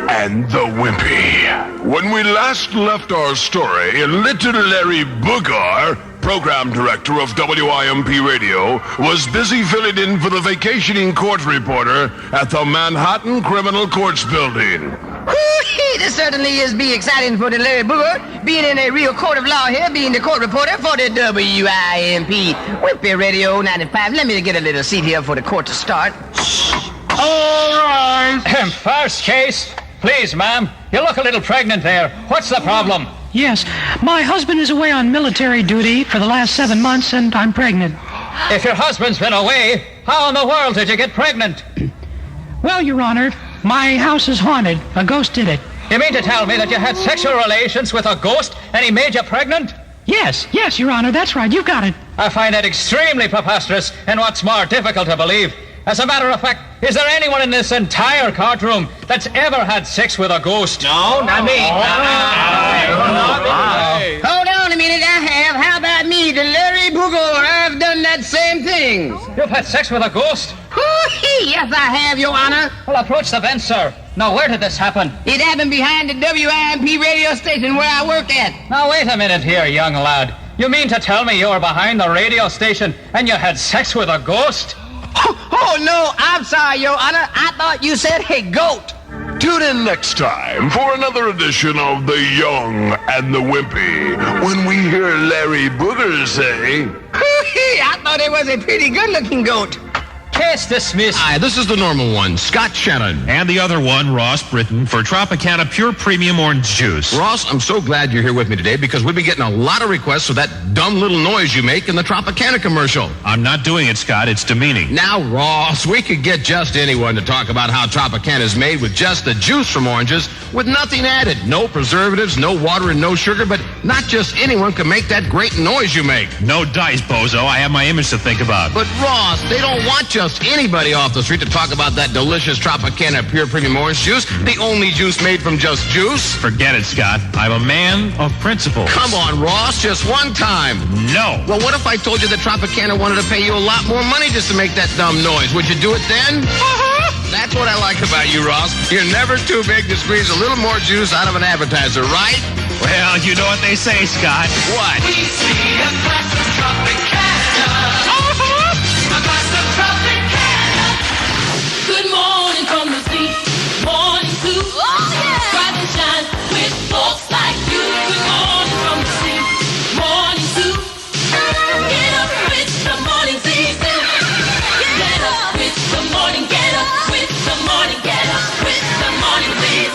and the Wimpy. When we last left our story, little Larry Booger, program director of WIMP Radio, was busy filling in for the vacationing court reporter at the Manhattan Criminal Courts building. This certainly is be exciting for the Larry Booger, being in a real court of law here, being the court reporter for the WIMP Wimpy Radio 95. Let me get a little seat here for the court to start. All right. First case. Please, ma'am. You look a little pregnant there. What's the problem? Yes, my husband is away on military duty for the last 7 months, and I'm pregnant. If your husband's been away, how in the world did you get pregnant? Well, Your Honor, my house is haunted. A ghost did it. You mean to tell me that you had sexual relations with a ghost and he made you pregnant? Yes, Your Honor, that's right. You got it. I find that extremely preposterous, and what's more difficult to believe. As a matter of fact, is there anyone in this entire courtroom that's ever had sex with a ghost? No, not me. Hold on a minute, I have. How about me, the Larry Booger? I've done that same thing. You've had sex with a ghost? Yes, I have, Your Honor. Well, approach the bench, sir. Now, where did this happen? It happened behind the WIMP radio station where I work at. Now, wait a minute here, young lad. You mean to tell me you were behind the radio station and you had sex with a ghost? Oh, no, I'm sorry, Your Honor. I thought you said, hey, goat. Tune in next time for another edition of The Young and the Wimpy, when we hear Larry Booger say, I thought it was a pretty good-looking goat. Case dismissed. Hi, this is the normal one, Scott Shannon. And the other one, Ross Brittain, for Tropicana Pure Premium Orange Juice. Ross, I'm so glad you're here with me today because we've been getting a lot of requests for that dumb little noise you make in the Tropicana commercial. I'm not doing it, Scott. It's demeaning. Now, Ross, we could get just anyone to talk about how Tropicana is made with just the juice from oranges with nothing added. No preservatives, no water, and no sugar, but not just anyone can make that great noise you make. No dice, bozo. I have my image to think about. But, Ross, they don't want you just anybody off the street to talk about that delicious Tropicana Pure Premium Orange Juice, the only juice made from just juice. Forget it, Scott. I'm a man of principles. Come on, Ross, just one time. No. Well, what if I told you that Tropicana wanted to pay you a lot more money just to make that dumb noise? Would you do it then? That's what I like about you, Ross. You're never too big to squeeze a little more juice out of an advertiser, right? Well, you know what they say, Scott. What? We see a glass of Tropicana. A glass of Tropicana. Good morning from the sea. Morning to rise and shine with folks like you. Good morning from the sea. Morning to get up with the morning sea. Get up with the morning. Get up with the morning. Get up with the morning sea.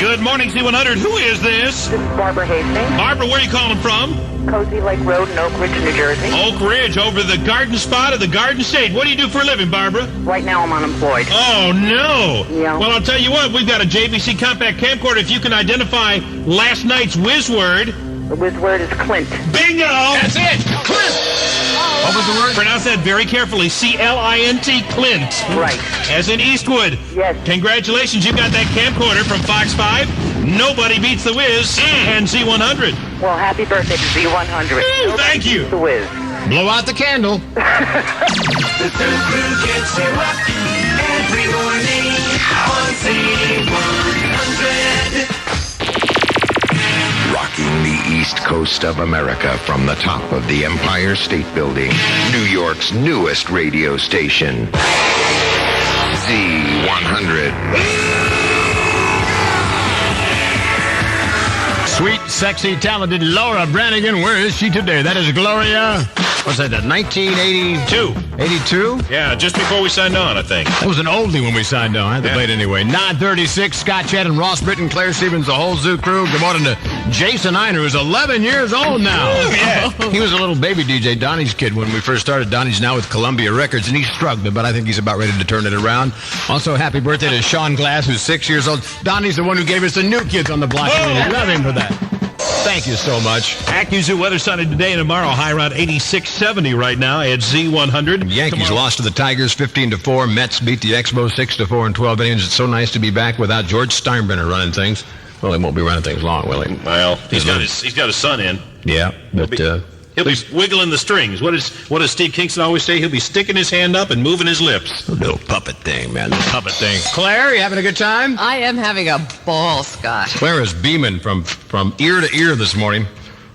Good morning, Z100. Who is this? This is Barbara Hastings. Barbara, where are you calling from? Cozy Lake Road in Oak Ridge, New Jersey. Oak Ridge, over the garden spot of the Garden State. What do you do for a living, Barbara? Right now I'm unemployed. Oh, no. Yeah. Well, I'll tell you what. We've got a JVC compact camcorder. If you can identify last night's whiz word. The whiz word is Clint. Bingo! That's it! Clint! What was the word? Pronounce that very carefully. C-L-I-N-T, Clint. Right. As in Eastwood. Yes. Congratulations, you got that camcorder from Fox 5. Nobody beats the Wiz and Z100. Well, happy birthday to Z100. Thank you. The whiz. Blow out the candle. The third crew gets you up every morning on Z100. Rocking the East Coast of America from the top of the Empire State Building, New York's newest radio station, Z100. Sweet, sexy, talented Laura Branigan. Where is she today? That is Gloria. What's that? 1982. 82? Yeah, just before we signed on, I think. That was an oldie when we signed on. I had to play it anyway. 9:36. Scott Shannon, Ross Brittain, Claire Stevens, the whole zoo crew. Good morning to Jason Einer, who's 11 years old now. Yeah. He was a little baby DJ, Donnie's kid, when we first started. Donnie's now with Columbia Records, and he's struggling, but I think he's about ready to turn it around. Also, happy birthday to Sean Glass, who's 6 years old. Donnie's the one who gave us the new kids on the block. And we love him for that. Thank you so much. AccuZoo weather sunny today and tomorrow. High around 86-70 right now at Z100. Yankees lost to the Tigers 15-4. Mets beat the Expos 6-4 in 12 innings. It's so nice to be back without George Steinbrenner running things. Well, he won't be running things long, will he? Well, he's got his son in. Yeah, but he'll be wiggling the strings. What does Steve Kingston always say? He'll be sticking his hand up and moving his lips. A little puppet thing, man. Little puppet thing. Claire, you having a good time? I am having a ball, Scott. Claire is beaming from ear to ear this morning.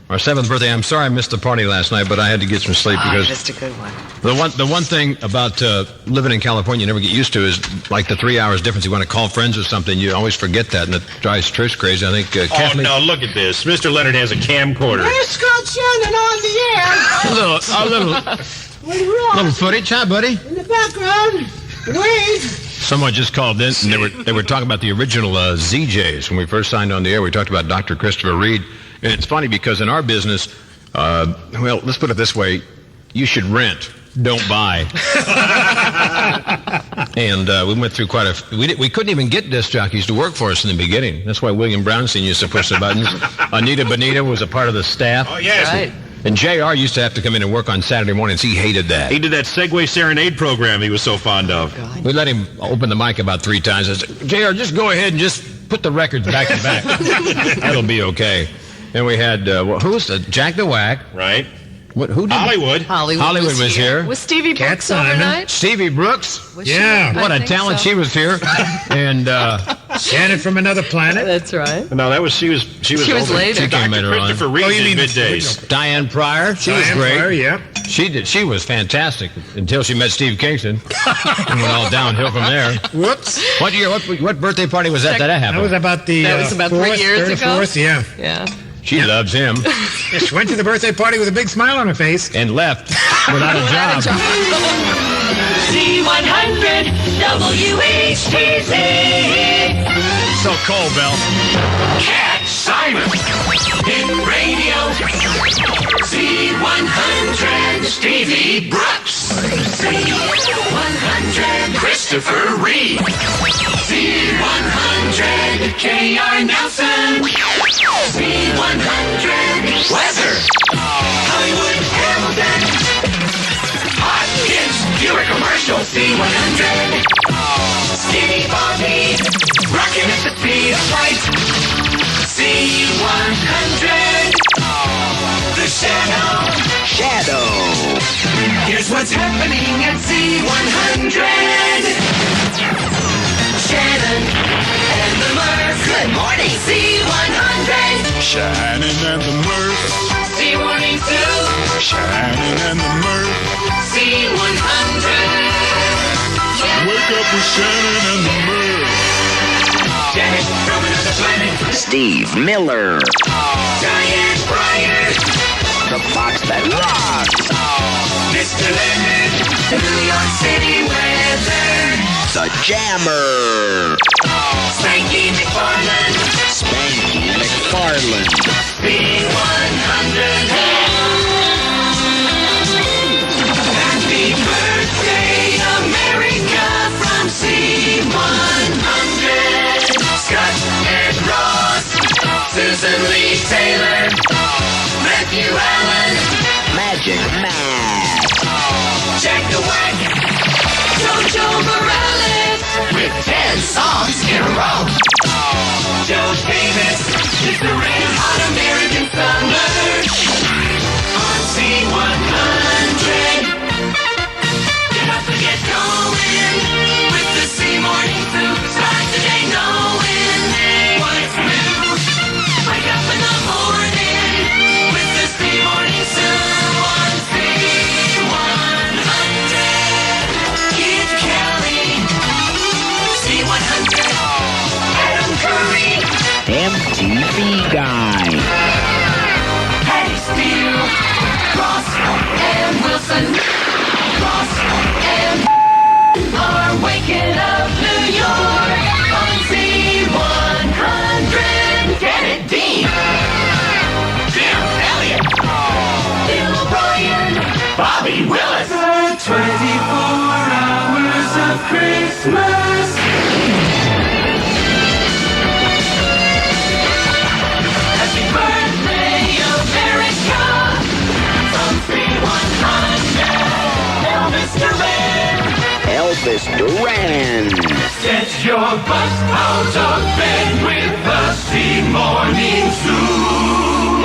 Our 7th birthday. I'm sorry I missed the party last night, but I had to get some sleep because Just a good one. the one thing about living in California you never get used to is like the 3 hours difference. You want to call friends or something, you always forget that, and it drives Trish crazy. I think Kathleen... Oh, no, look at this. Mr. Leonard has a camcorder. There's Scott Shannon on the air. a little footage, huh, buddy? In the background, wait. Someone just called in, and they were talking about the original ZJs. When we first signed on the air, we talked about Dr. Christopher Reed. And it's funny because in our business, well, let's put it this way. You should rent, don't buy. And we went through quite a... We couldn't even get disc jockeys to work for us in the beginning. That's why William Brownstein used to push the buttons. Anita Bonita was a part of the staff. Oh, yes. Right. And JR used to have to come in and work on Saturday mornings. He hated that. He did that Segway Serenade program he was so fond of. We let him open the mic about 3 times. I said, JR, just go ahead and just put the records back to back. That'll be okay. Then we had, who was the Jack the Whack? Right. Who did Hollywood. Hollywood was here. Was Stevie Brooks overnight? Stevie Brooks. Was she? What a talent she was here. And Shannon from another planet. That's right. No, that was she was older. later. She came later on. Christopher Reed did middays. Diane Pryor. She was great. Pryor, yeah. She was fantastic until she met Steve Kingston. And went all downhill from there. Whoops. What birthday party was that happened? That was about the That was about 3 4th, years 3rd, ago. 4th, yeah. Yeah. She loves him. She went to the birthday party with a big smile on her face. And left without a job. Z100 WHTZ. So cold, Bell. Cat Simon in radio. Z100 Stevie Brooks. Z100 Christopher Reed. Z100 K.R. Nelson. Z100 Weather. Hollywood Hamilton. Cue a commercial. Z100. Skinny Bobby. Rocking at the speed of light. Z100. The Shadow. Here's what's happening at Z100. Shannon and the Murph. Good morning, Z100. Shannon and the Murph. Z-Morning Zoo. Shannon and the Murph. Z100. Wake up with Shannon and the Murph. Janet from another planet. Steve Miller. Diane Bryan. The Fox that rocks. Mr. Lemon. The New York City weather. The Jammer. Spanky McFarland. Spanky McFarland. Z100. Happy birthday, America, from Z100. Scott and Ross. Susan Lee Taylor. Matthew Allen. Magic Matt. Jack the Wack. Jojo Morales. With 10 songs in a row. Joe Davis. It's the red hot American summer. On Z100. Get up and get going. With the C-Morning Zoo. Start today knowing what's new. Wake up in the morning. With the C-Morning Zoo. On Z100. Kid Kelly. Z100. Adam Curry. MTV Guy. Patty Steele. Ross and Wilson. Ross and are waking up New York on Z100. Janet Dean. Jim Elliott. Bill Bryan. Bobby Willis. 24 hours of Christmas. Happy birthday, America. From Z100. Elvis Duran. Elvis Duran. Get your butt out of bed with the C-Morning Zoo.